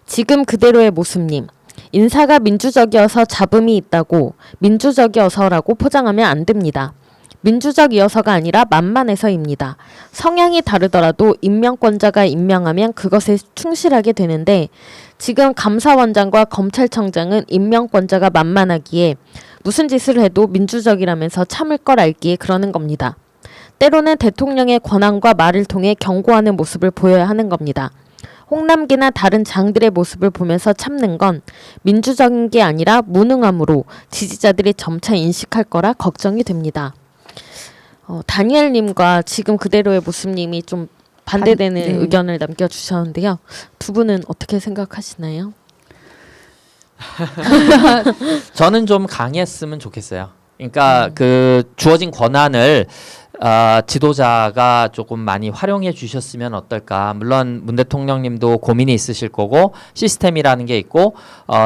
지금 그대로의 모습님, 인사가 민주적이어서 잡음이 있다고 민주적이어서라고 포장하면 안 됩니다. 민주적이어서가 아니라 만만해서입니다. 성향이 다르더라도 임명권자가 임명하면 그것에 충실하게 되는데 지금 감사원장과 검찰청장은 임명권자가 만만하기에 무슨 짓을 해도 민주적이라면서 참을 걸 알기에 그러는 겁니다. 때로는 대통령의 권한과 말을 통해 경고하는 모습을 보여야 하는 겁니다. 홍남기나 다른 장들의 모습을 보면서 참는 건 민주적인 게 아니라 무능함으로 지지자들이 점차 인식할 거라 걱정이 됩니다. 다니엘님과 지금 그대로의 모습님이 좀 반대되는 네. 의견을 남겨주셨는데요. 두 분은 어떻게 생각하시나요? 저는 좀 강했으면 좋겠어요. 그러니까 그 주어진 권한을 지도자가 조금 많이 활용해 주셨으면 어떨까. 물론 문 대통령님도 고민이 있으실 거고 시스템이라는 게 있고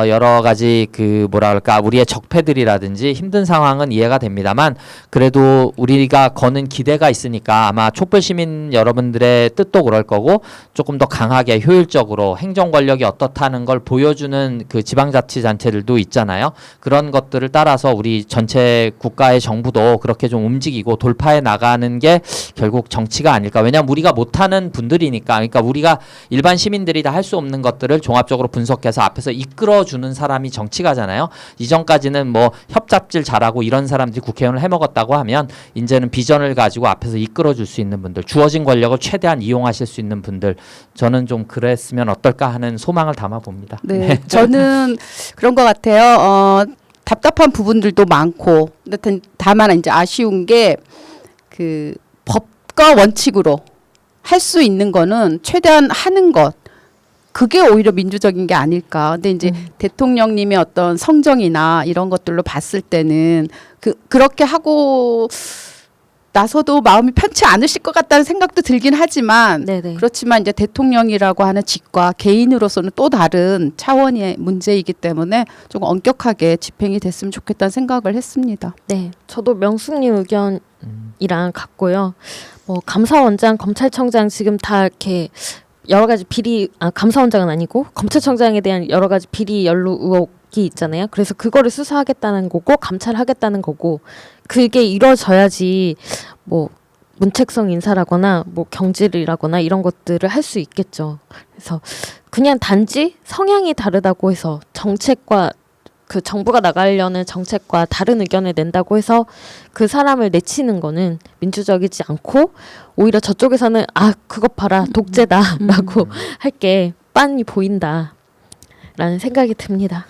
여러 가지 그 뭐라 그럴까 우리의 적폐들이라든지 힘든 상황은 이해가 됩니다만 그래도 우리가 거는 기대가 있으니까 아마 촛불 시민 여러분들의 뜻도 그럴 거고 조금 더 강하게 효율적으로 행정 권력이 어떻다는 걸 보여주는 그 지방자치단체들도 있잖아요. 그런 것들을 따라서 우리 전체 국가의 정부도 그렇게 좀 움직이고 돌파해 나가는 게 결국 정치가 아닐까. 왜냐하면 우리가 못하는 분들이니까. 그러니까 우리가 일반 시민들이 다 할 수 없는 것들을 종합적으로 분석해서 앞에서 이끌어주는 사람이 정치가잖아요. 이전까지는 뭐 협잡질 잘하고 이런 사람들이 국회의원을 해먹었다고 하면 이제는 비전을 가지고 앞에서 이끌어줄 수 있는 분들, 주어진 권력을 최대한 이용하실 수 있는 분들, 저는 좀 그랬으면 어떨까 하는 소망을 담아봅니다. 네, 저는 그런 것 같아요. 답답한 부분들도 많고, 다만 이제 아쉬운 게 그 법과 원칙으로 할 수 있는 거는 최대한 하는 것. 그게 오히려 민주적인 게 아닐까. 근데 이제 대통령님의 어떤 성정이나 이런 것들로 봤을 때는 그렇게 하고 나서도 마음이 편치 않으실 것 같다는 생각도 들긴 하지만 네네. 그렇지만 이제 대통령이라고 하는 직과 개인으로서는 또 다른 차원의 문제이기 때문에 조금 엄격하게 집행이 됐으면 좋겠다는 생각을 했습니다. 네, 저도 명숙님 의견이랑 같고요. 뭐 감사원장, 검찰청장 지금 다 이렇게 여러 가지 비리, 감사원장은 아니고 검찰청장에 대한 여러 가지 비리 연루 의혹이 있잖아요. 그래서 그거를 수사하겠다는 거고 감찰하겠다는 거고 그게 이루어져야지 뭐 문책성 인사라거나 뭐 경질이라거나 이런 것들을 할 수 있겠죠. 그래서 그냥 단지 성향이 다르다고 해서 정책과 그 정부가 나가려는 정책과 다른 의견을 낸다고 해서 그 사람을 내치는 거는 민주적이지 않고 오히려 저쪽에서는 그것 봐라 독재다라고 할 게 빤히 보인다라는 생각이 듭니다.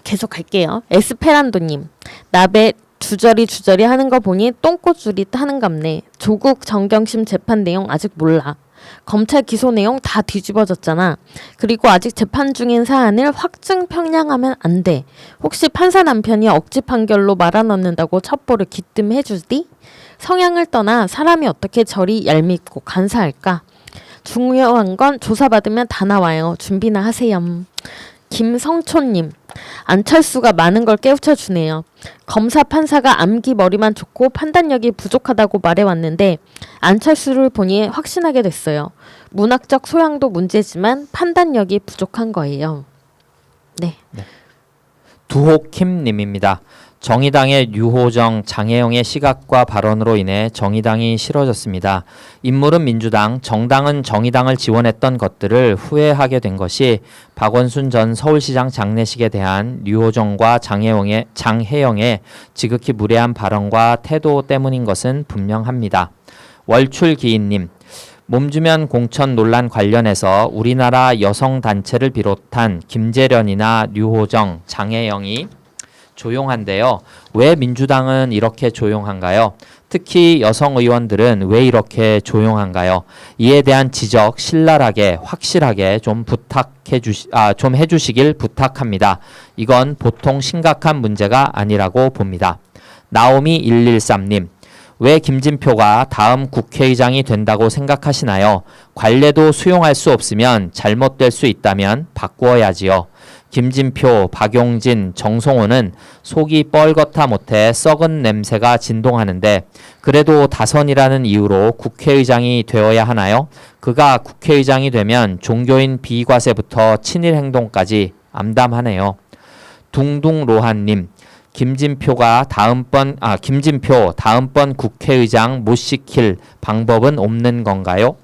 계속 갈게요. 에스페란도님, 나베 주저리 하는 거 보니 똥꼬줄이 하는갑네. 조국 정경심 재판 내용 아직 몰라. 검찰 기소 내용 다 뒤집어졌잖아. 그리고 아직 재판 중인 사안을 확증 평량하면 안 돼. 혹시 판사 남편이 억지 판결로 말아넣는다고 첩보를 기뜸해주디? 성향을 떠나 사람이 어떻게 저리 얄밉고 간사할까? 중요한 건 조사받으면 다 나와요. 준비나 하세요. 김성촌님, 안철수가 많은 걸 깨우쳐 주네요. 검사 판사가 암기 머리만 좋고 판단력이 부족하다고 말해왔는데 안철수를 보니 확신하게 됐어요. 문학적 소양도 문제지만 판단력이 부족한 거예요. 네. 두호킴님입니다. 정의당의 류호정, 장혜영의 시각과 발언으로 인해 정의당이 싫어졌습니다. 인물은 민주당, 정당은 정의당을 지원했던 것들을 후회하게 된 것이 박원순 전 서울시장 장례식에 대한 류호정과 장혜영의 지극히 무례한 발언과 태도 때문인 것은 분명합니다. 월출기인님, 몸주면 공천 논란 관련해서 우리나라 여성단체를 비롯한 김재련이나 류호정, 장혜영이 조용한데요. 왜 민주당은 이렇게 조용한가요? 특히 여성 의원들은 왜 이렇게 조용한가요? 이에 대한 지적 신랄하게 확실하게 좀 좀 해주시길 부탁합니다. 이건 보통 심각한 문제가 아니라고 봅니다. 나오미 113님, 왜 김진표가 다음 국회의장이 된다고 생각하시나요? 관례도 수용할 수 없으면 잘못될 수 있다면 바꾸어야지요. 김진표, 박용진, 정성호는 속이 뻘겋다 못해 썩은 냄새가 진동하는데 그래도 다선이라는 이유로 국회의장이 되어야 하나요? 그가 국회의장이 되면 종교인 비과세부터 친일 행동까지 암담하네요. 둥둥로한님, 김진표 다음번 국회의장 못 시킬 방법은 없는 건가요?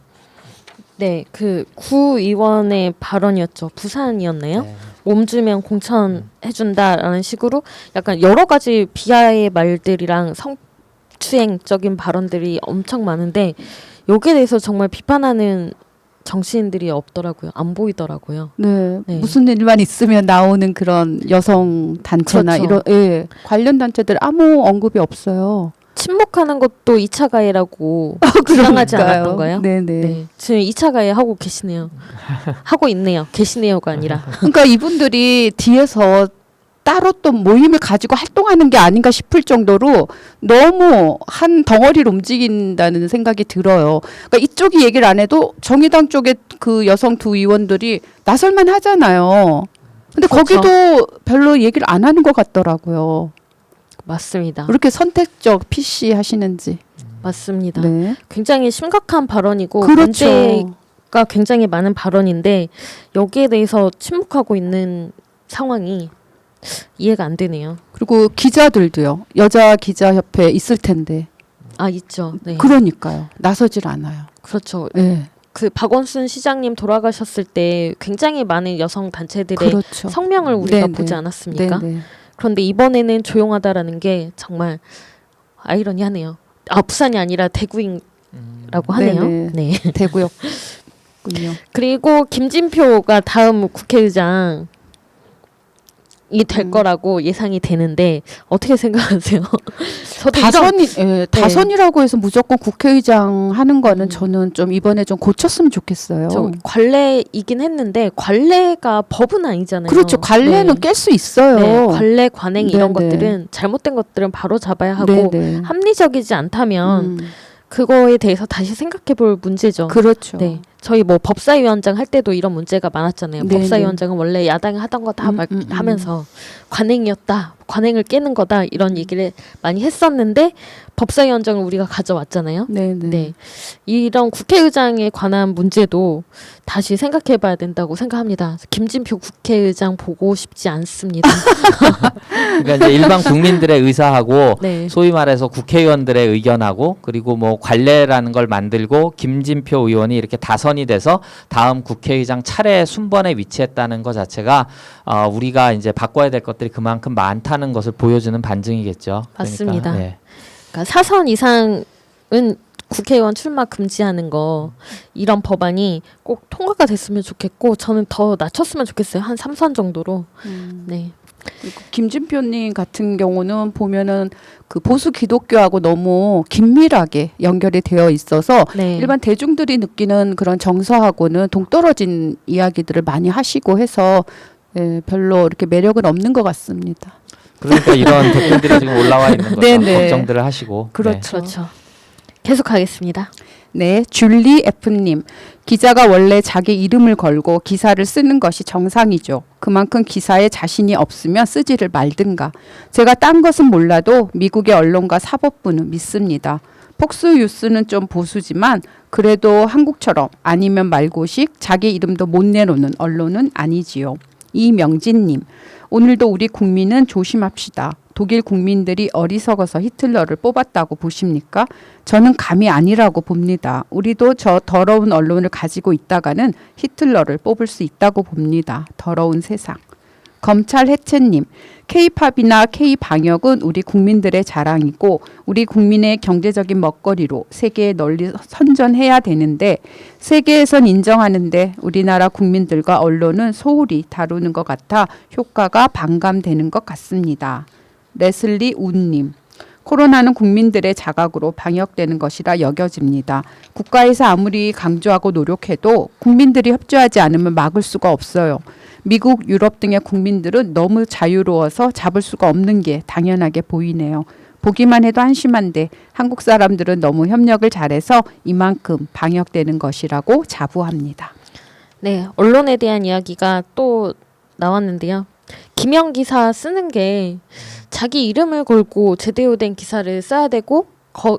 네, 그 구의원의 발언이었죠. 부산이었나요? 네. 몸주면 공천해준다라는 식으로 약간 여러 가지 비하의 말들이랑 성추행적인 발언들이 엄청 많은데 여기에 대해서 정말 비판하는 정치인들이 없더라고요. 안 보이더라고요. 네, 네. 무슨 일만 있으면 나오는 그런 여성 단체나 그렇죠. 관련 단체들 아무 언급이 없어요. 침묵하는 것도 2차 가해라고 주장하지 않았던가요? 네네. 네, 지금 2차 가해 하고 계시네요. 하고 있네요. 계시네요가 아니라. 그러니까 이분들이 뒤에서 따로 또 모임을 가지고 활동하는 게 아닌가 싶을 정도로 너무 한 덩어리를 움직인다는 생각이 들어요. 그러니까 이쪽이 얘기를 안 해도 정의당 쪽에 그 여성 두 의원들이 나설만 하잖아요. 근데 그렇죠. 거기도 별로 얘기를 안 하는 것 같더라고요. 맞습니다. 그렇게 선택적 PC 하시는지. 맞습니다. 네. 굉장히 심각한 발언이고 그렇죠. 문제가 굉장히 많은 발언인데 여기에 대해서 침묵하고 있는 상황이 이해가 안 되네요. 그리고 기자들도요. 여자 기자협회 있을 텐데. 아 있죠. 네. 그러니까요. 나서질 않아요. 그렇죠. 네. 그 박원순 시장님 돌아가셨을 때 굉장히 많은 여성 단체들의 그렇죠. 성명을 우리가 네네. 보지 않았습니까? 네네. 그런데 이번에는 조용하다라는 게 정말 아이러니하네요. 아 부산이 아니라 대구인라고 하네요. 네네. 네. 대구역군요. 그리고 김진표가 다음 국회의장이 될 거라고 예상이 되는데 어떻게 생각하세요? 저도 다선이라고 해서 무조건 국회의장 하는 거는 저는 좀 이번에 좀 고쳤으면 좋겠어요. 저 관례이긴 했는데 관례가 법은 아니잖아요. 그렇죠. 관례는 네. 깰 수 있어요. 네, 관례 관행 이런 네네. 것들은 잘못된 것들은 바로 잡아야 하고 네네. 합리적이지 않다면 음, 그거에 대해서 다시 생각해볼 문제죠. 그렇죠. 네, 저희 뭐 법사위원장 할 때도 이런 문제가 많았잖아요. 네네. 법사위원장은 원래 야당이 하던 거 다 하면서 관행이었다, 관행을 깨는 거다 이런 얘기를 많이 했었는데 법사위원장을 우리가 가져왔잖아요. 네네. 네, 이런 국회의장에 관한 문제도 다시 생각해봐야 된다고 생각합니다. 김진표 국회의장 보고 싶지 않습니다. 그러니까 이제 일반 국민들의 의사하고 네, 소위 말해서 국회의원들의 의견하고 그리고 뭐 관례라는 걸 만들고 김진표 의원이 이렇게 다선이 돼서 다음 국회의장 차례 순번에 위치했다는 것 자체가 우리가 이제 바꿔야 될 것들이 그만큼 많다는 것을 보여주는 반증이겠죠. 맞습니다. 그러니까, 예. 그러니까 사선 이상은 국회의원 출마 금지하는 거 이런 법안이 꼭 통과가 됐으면 좋겠고 저는 더 낮췄으면 좋겠어요. 한 3선 정도로. 네. 그리고 김진표님 같은 경우는 보면은 그 보수 기독교하고 너무 긴밀하게 연결이 되어 있어서 네. 일반 대중들이 느끼는 그런 정서하고는 동떨어진 이야기들을 많이 하시고 해서 별로 이렇게 매력은 없는 것 같습니다. 그러니까 이런 댓글들이 지금 올라와 있는 거죠. 네네. 걱정들을 하시고. 그렇죠. 그렇죠. 계속 하겠습니다. 네, 줄리 F님. 기자가 원래 자기 이름을 걸고 기사를 쓰는 것이 정상이죠. 그만큼 기사에 자신이 없으면 쓰지를 말든가. 제가 딴 것은 몰라도 미국의 언론과 사법부는 믿습니다. 폭스뉴스는 좀 보수지만 그래도 한국처럼 아니면 말고식 자기 이름도 못 내놓는 언론은 아니지요. 이명진님. 오늘도 우리 국민은 조심합시다. 독일 국민들이 어리석어서 히틀러를 뽑았다고 보십니까? 저는 감이 아니라고 봅니다. 우리도 저 더러운 언론을 가지고 있다가는 히틀러를 뽑을 수 있다고 봅니다. 더러운 세상. 검찰 해체님, K-팝이나 K-방역은 우리 국민들의 자랑이고 우리 국민의 경제적인 먹거리로 세계에 널리 선전해야 되는데 세계에선 인정하는데 우리나라 국민들과 언론은 소홀히 다루는 것 같아 효과가 반감되는 것 같습니다. 레슬리 운님, 코로나는 국민들의 자각으로 방역되는 것이라 여겨집니다. 국가에서 아무리 강조하고 노력해도 국민들이 협조하지 않으면 막을 수가 없어요. 미국, 유럽 등의 국민들은 너무 자유로워서 잡을 수가 없는 게 당연하게 보이네요. 보기만 해도 한심한데 한국 사람들은 너무 협력을 잘해서 이만큼 방역되는 것이라고 자부합니다. 네, 언론에 대한 이야기가 또 나왔는데요. 기명 기사 쓰는 게 자기 이름을 걸고 제대로 된 기사를 써야 되고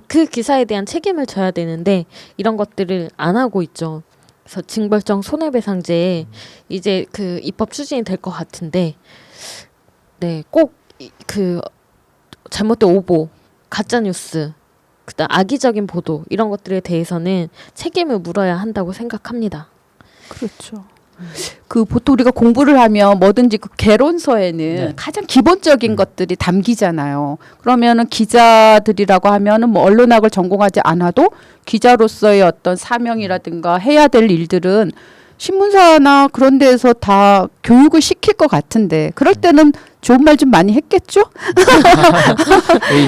그 기사에 대한 책임을 져야 되는데 이런 것들을 안 하고 있죠. 그래서 징벌적 손해배상제 이제 그 입법 추진이 될 것 같은데, 네, 꼭 그 잘못된 오보, 가짜 뉴스, 그다음 악의적인 보도 이런 것들에 대해서는 책임을 물어야 한다고 생각합니다. 그렇죠. 그 보통 우리가 공부를 하면 뭐든지 그 개론서에는 네. 가장 기본적인 것들이 담기잖아요. 그러면은 기자들이라고 하면은 뭐 언론학을 전공하지 않아도 기자로서의 어떤 사명이라든가 해야 될 일들은 신문사나 그런 데에서 다 교육을 시킬 것 같은데 그럴 때는 좋은 말 좀 많이 했겠죠?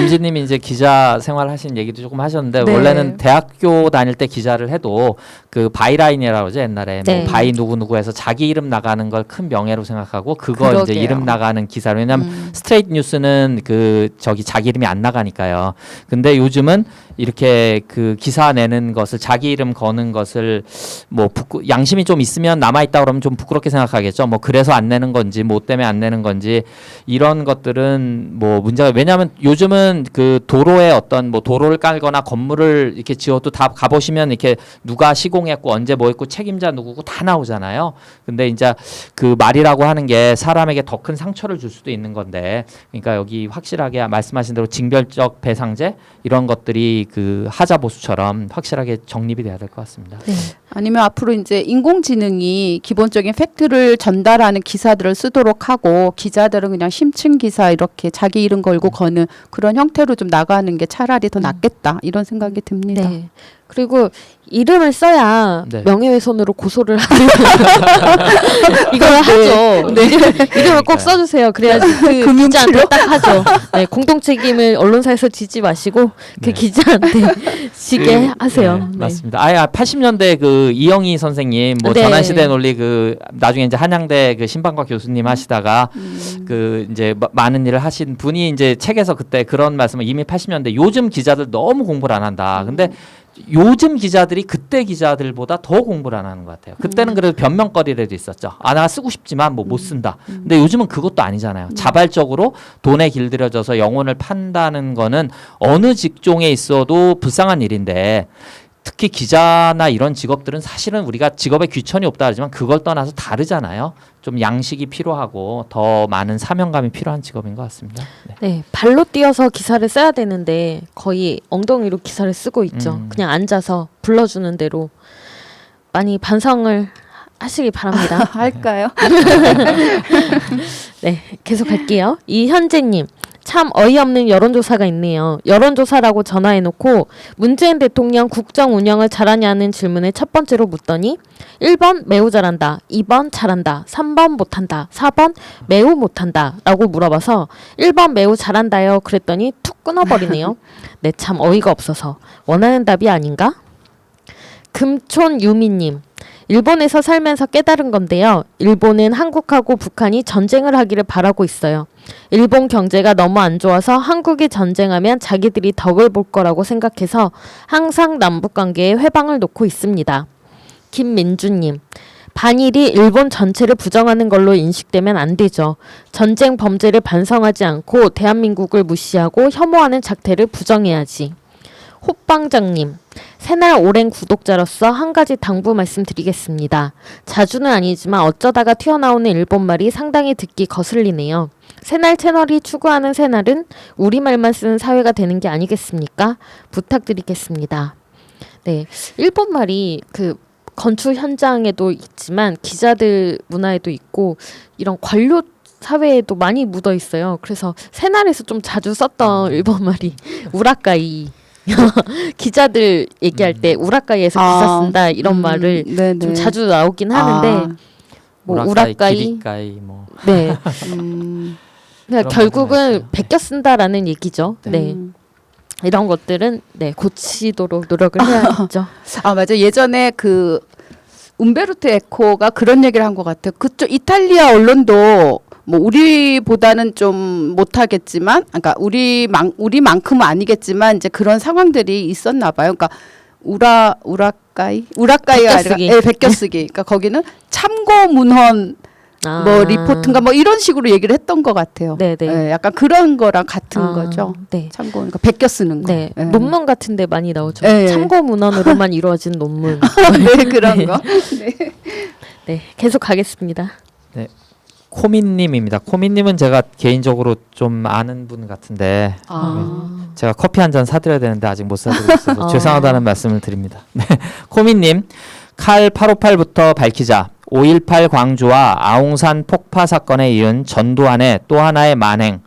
임지님이 이제 기자 생활하신 얘기도 조금 하셨는데 네. 원래는 대학교 다닐 때 기자를 해도 그 바이라인이라고 하죠 옛날에 네. 뭐 바이 누구 해서 자기 이름 나가는 걸 큰 명예로 생각하고 그거 이제 그러게요. 이름 나가는 기사로 왜냐면 스트레이트 뉴스는 그 저기 자기 이름이 안 나가니까요. 근데 요즘은 이렇게 그 기사 내는 것을 자기 이름 거는 것을 뭐 양심이 좀 있으면 남아 있다 그러면 좀 부끄럽게 생각하겠죠. 뭐 그래서 안 내는 건지 뭐 때문에 안 내는 건지 이런 것들은 뭐 문제가 왜냐하면 요즘은 그 도로에 어떤 뭐 도로를 깔거나 건물을 이렇게 지어도 다 가보시면 이렇게 누가 시공했고 언제 뭐 했고 책임자 누구고 다 나오잖아요. 근데 이제 그 말이라고 하는 게 사람에게 더 큰 상처를 줄 수도 있는 건데 그러니까 여기 확실하게 말씀하신 대로 징별적 배상제 이런 것들이 그 하자 보수처럼 확실하게 정립이 돼야 될 것 같습니다. 네. 아니면 앞으로 이제 인공지능이 기본적인 팩트를 전달하는 기사들을 쓰도록 하고 기자들은 그냥 심층 기사 이렇게 자기 이름 걸고 거는 그런 형태로 좀 나가는 게 차라리 더 낫겠다 이런 생각이 듭니다. 네. 그리고 이름을 써야 네. 명예훼손으로 고소를 하는 이걸 하죠. 네. 이름을 꼭 써주세요. 그래야지 그 기자한테 딱 하죠. 네. 공동 책임을 언론사에서 지지 마시고 그 네. 기자한테 지게 하세요. 네, 네. 맞습니다. 80년대 그 이영희 선생님 뭐 네. 전환시대 논리 그 나중에 이제 한양대 그 신방과 교수님 하시다가 그 이제 많은 일을 하신 분이 이제 책에서 그때 그런 말씀을 이미 80년대 요즘 기자들 너무 공부를 안 한다. 근데 요즘 기자들이 그때 기자들보다 더 공부를 안 하는 것 같아요. 그때는 그래도 변명거리라도 있었죠. 아, 나 쓰고 싶지만 뭐 못 쓴다. 근데 요즘은 그것도 아니잖아요. 자발적으로 돈에 길들여져서 영혼을 판다는 거는 어느 직종에 있어도 불쌍한 일인데 특히 기자나 이런 직업들은 사실은 우리가 직업에 귀천이 없다 하지만 그걸 떠나서 다르잖아요. 좀 양식이 필요하고 더 많은 사명감이 필요한 직업인 것 같습니다. 네. 네, 발로 뛰어서 기사를 써야 되는데 거의 엉덩이로 기사를 쓰고 있죠. 그냥 앉아서 불러주는 대로 많이 반성을 하시기 바랍니다. 할까요? 네, 계속 할게요. 이현재님. 참 어이없는 여론조사가 있네요. 여론조사라고 전화해놓고 문재인 대통령 국정 운영을 잘하냐는 질문을 첫 번째로 묻더니 1번 매우 잘한다, 2번 잘한다, 3번 못한다, 4번 매우 못한다 라고 물어봐서 1번 매우 잘한다요 그랬더니 툭 끊어버리네요. 네, 참 어이가 없어서 원하는 답이 아닌가? 금촌 유미님. 일본에서 살면서 깨달은 건데요. 일본은 한국하고 북한이 전쟁을 하기를 바라고 있어요. 일본 경제가 너무 안 좋아서 한국이 전쟁하면 자기들이 덕을 볼 거라고 생각해서 항상 남북관계에 회방을 놓고 있습니다. 김민주님. 반일이 일본 전체를 부정하는 걸로 인식되면 안 되죠. 전쟁 범죄를 반성하지 않고 대한민국을 무시하고 혐오하는 작태를 부정해야지. 호빵장님, 새날 오랜 구독자로서 한 가지 당부 말씀드리겠습니다. 자주는 아니지만 어쩌다가 튀어나오는 일본말이 상당히 듣기 거슬리네요. 새날 채널이 추구하는 새날은 우리말만 쓰는 사회가 되는 게 아니겠습니까? 부탁드리겠습니다. 네, 일본말이 그 건축 현장에도 있지만 기자들 문화에도 있고 이런 관료 사회에도 많이 묻어 있어요. 그래서 새날에서 좀 자주 썼던 일본말이 우라카이 기자들 얘기할 때 우라카이에서 기사 쓴다 이런 말을 네네. 좀 자주 나오긴 하는데 뭐 우라카이 기리카이 뭐 네 음, 그러니까 그런 결국은 말은 있어요. 베껴 쓴다라는 얘기죠. 네. 이런 것들은 네 고치도록 노력을 해야겠죠. 아 맞아 예전에 그 움베르토 에코가 그런 얘기를 한 것 같아요. 그쪽 이탈리아 언론도 뭐 우리보다는 좀 못하겠지만, 그러니까 우리만큼은 아니겠지만 이제 그런 상황들이 있었나 봐요. 그러니까 우라카이가 아니라 베껴쓰기. 베껴쓰기. 그러니까 거기는 참고 문헌 아. 뭐 리포트인가 뭐 이런 식으로 얘기를 했던 것 같아요. 네네. 예, 약간 그런 거랑 같은 거죠. 네. 참고 그러니까 베껴 쓰는 거. 네, 예. 논문 같은데 많이 나오죠. 네. 참고 문헌으로만 이루어진 논문. 네 그런 거. 네. 네, 계속 가겠습니다. 코미님입니다. 코미님은 제가 개인적으로 좀 아는 분 같은데 제가 커피 한 잔 사드려야 되는데 아직 못 사드리고 있어서 죄송하다는 말씀을 드립니다. 네. 코미님, 칼 858부터 밝히자. 5.18 광주와 아웅산 폭파 사건에 이은 전두환의 또 하나의 만행.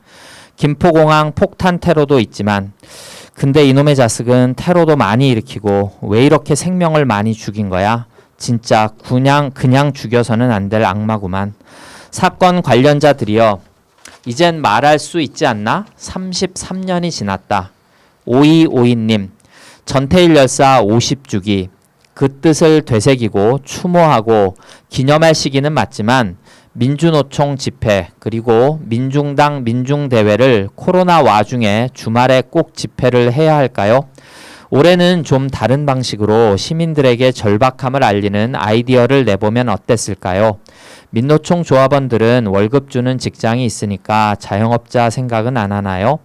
김포공항 폭탄 테러도 있지만 근데 이놈의 자식은 테러도 많이 일으키고 왜 이렇게 생명을 많이 죽인 거야? 진짜 그냥 죽여서는 안 될 악마구만. 사건 관련자들이여 이젠 말할 수 있지 않나? 33년이 지났다. 5252님, 전태일 열사 50주기. 그 뜻을 되새기고 추모하고 기념할 시기는 맞지만 민주노총 집회 그리고 민중당 민중대회를 코로나 와중에 주말에 꼭 집회를 해야 할까요? 올해는 좀 다른 방식으로 시민들에게 절박함을 알리는 아이디어를 내보면 어땠을까요? 민노총 조합원들은 월급 주는 직장이 있으니까 자영업자 생각은 안 하나요?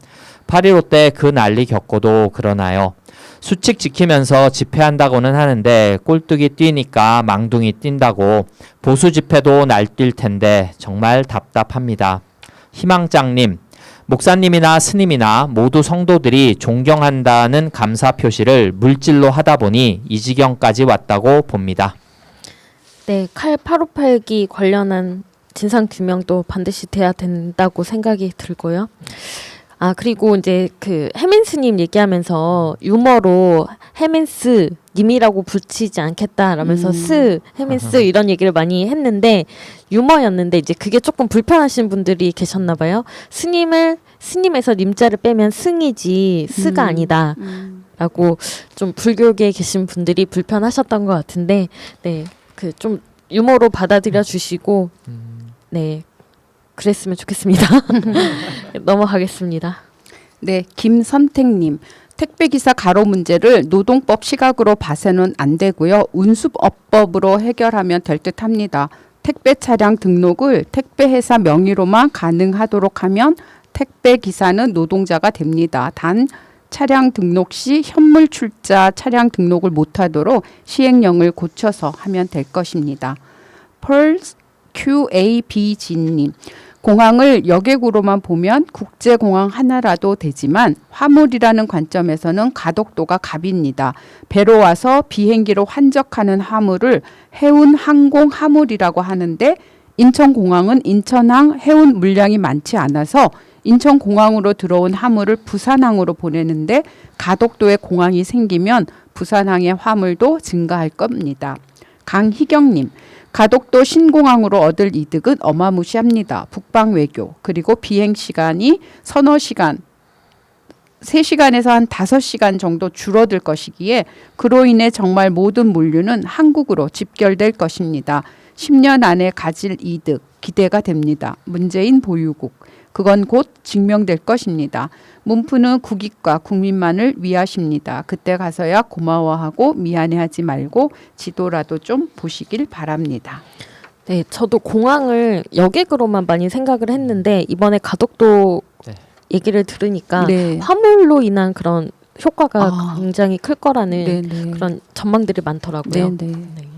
8.15 때 그 난리 겪고도 그러나요? 수칙 지키면서 집회한다고는 하는데 꼴뚜기 뛰니까 망둥이 뛴다고 보수 집회도 날뛸 텐데 정말 답답합니다. 희망장님, 목사님이나 스님이나 모두 성도들이 존경한다는 감사 표시를 물질로 하다 보니 이 지경까지 왔다고 봅니다. 네, 칼 858기 관련한 진상 규명도 반드시 돼야 된다고 생각이 들고요. 아, 그리고 이제 그 해민스님 얘기하면서 유머로 해민스 님이라고 붙이지 않겠다라면서 해민스 이런 얘기를 많이 했는데 유머였는데 이제 그게 조금 불편하신 분들이 계셨나 봐요. 스님에서 님자를 빼면 승이지 스가 아니다. 라고 좀 불교계에 계신 분들이 불편하셨던 것 같은데 네, 그 좀 유머로 받아들여 주시고 네, 그랬으면 좋겠습니다. 넘어가겠습니다. 네, 김선택님. 택배기사 가로 문제를 노동법 시각으로 봐서는 안 되고요. 운수업법으로 해결하면 될 듯합니다. 택배 차량 등록을 택배회사 명의로만 가능하도록 하면 택배기사는 노동자가 됩니다. 단 차량 등록 시 현물 출자 차량 등록을 못하도록 시행령을 고쳐서 하면 될 것입니다. 펄스 QABG님. 공항을 여객으로만 보면 국제공항 하나라도 되지만 화물이라는 관점에서는 가독도가 갑입니다. 배로 와서 비행기로 환적하는 화물을 해운 항공 화물이라고 하는데 인천공항은 인천항 해운 물량이 많지 않아서 인천공항으로 들어온 화물을 부산항으로 보내는데 가독도의 공항이 생기면 부산항의 화물도 증가할 겁니다. 강희경님. 가독도 신공항으로 얻을 이득은 어마무시합니다. 북방 외교 그리고 비행 시간이 서너 시간 3시간에서 한 5시간 정도 줄어들 것이기에 그로 인해 정말 모든 물류는 한국으로 집결될 것입니다. 10년 안에 가질 이득 기대가 됩니다. 문재인 보유국 그건 곧 증명될 것입니다. 문프는 국익과 국민만을 위하십니다. 그때 가서야 고마워하고 미안해하지 말고 지도라도 좀 보시길 바랍니다. 네, 저도 공항을 여객으로만 많이 생각을 했는데 이번에 가덕도 네. 얘기를 들으니까 네. 화물로 인한 그런 효과가 아. 굉장히 클 거라는 네네. 그런 전망들이 많더라고요. 네네. 네.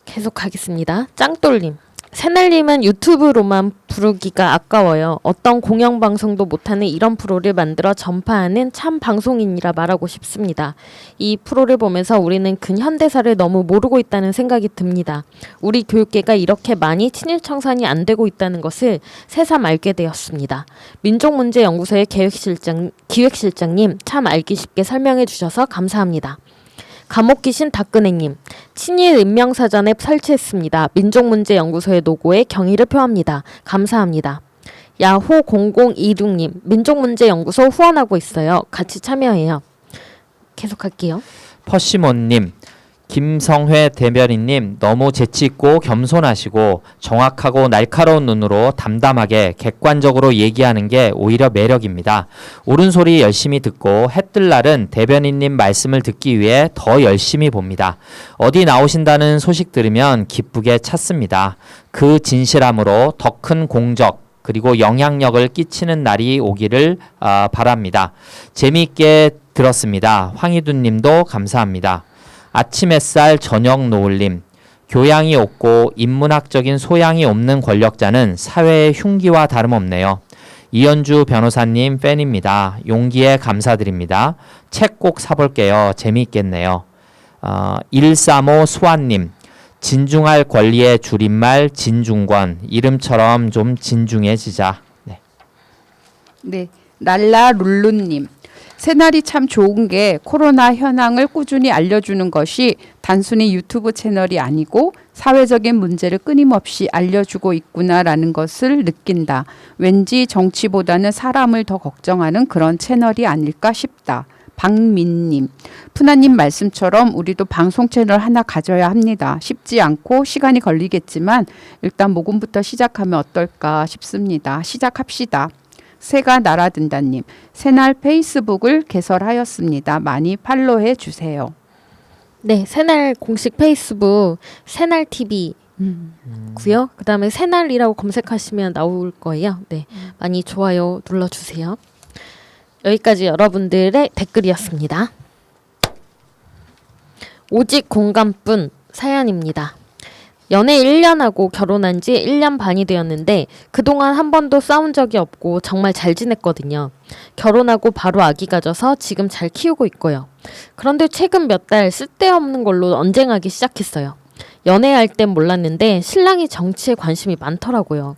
계속 가겠습니다. 짱돌님. 새날님은 유튜브로만 부르기가 아까워요. 어떤 공영방송도 못하는 이런 프로를 만들어 전파하는 참 방송인이라 말하고 싶습니다. 이 프로를 보면서 우리는 근현대사를 너무 모르고 있다는 생각이 듭니다. 우리 교육계가 이렇게 많이 친일 청산이 안 되고 있다는 것을 새삼 알게 되었습니다. 민족문제연구소의 기획실장님 참 알기 쉽게 설명해 주셔서 감사합니다. 감옥 귀신 닭근행님, 친일 인명사전에 설치했습니다. 민족문제연구소의 노고에 경의를 표합니다. 감사합니다. 야호 0026님, 민족문제연구소 후원하고 있어요. 같이 참여해요. 계속할게요. 퍼시몬님, 김성회 대변인님 너무 재치있고 겸손하시고 정확하고 날카로운 눈으로 담담하게 객관적으로 얘기하는 게 오히려 매력입니다. 옳은 소리 열심히 듣고 해 뜰 날은 대변인님 말씀을 듣기 위해 더 열심히 봅니다. 어디 나오신다는 소식 들으면 기쁘게 찾습니다. 그 진실함으로 더 큰 공적 그리고 영향력을 끼치는 날이 오기를 바랍니다. 재미있게 들었습니다. 황희두님도 감사합니다. 아침 햇살 저녁 노을님, 교양이 없고 인문학적인 소양이 없는 권력자는 사회의 흉기와 다름없네요. 이현주 변호사님 팬입니다. 용기에 감사드립니다. 책 꼭 사볼게요. 재미있겠네요. 135 수아님, 진중할 권리의 줄임말 진중권, 이름처럼 좀 진중해지자. 네. 네, 날라룰루님. 새날이 참 좋은 게 코로나 현황을 꾸준히 알려주는 것이 단순히 유튜브 채널이 아니고 사회적인 문제를 끊임없이 알려주고 있구나라는 것을 느낀다. 왠지 정치보다는 사람을 더 걱정하는 그런 채널이 아닐까 싶다. 박민님, 푸나님 말씀처럼 우리도 방송 채널 하나 가져야 합니다. 쉽지 않고 시간이 걸리겠지만 일단 모금부터 시작하면 어떨까 싶습니다. 시작합시다. 새가 날아든다님, 새날 페이스북을 개설하였습니다. 많이 팔로우해 주세요. 네, 새날 공식 페이스북 새날 TV 고요. 그다음에 새날이라고 검색하시면 나올 거예요. 네, 많이 좋아요 눌러주세요. 여기까지 여러분들의 댓글이었습니다. 오직 공감뿐 사연입니다. 연애 1년 하고 결혼한 지 1년 반이 되었는데 그동안 한 번도 싸운 적이 없고 정말 잘 지냈거든요. 결혼하고 바로 아기 가져서 지금 잘 키우고 있고요. 그런데 최근 몇 달 쓸데없는 걸로 언쟁하기 시작했어요. 연애할 땐 몰랐는데 신랑이 정치에 관심이 많더라고요.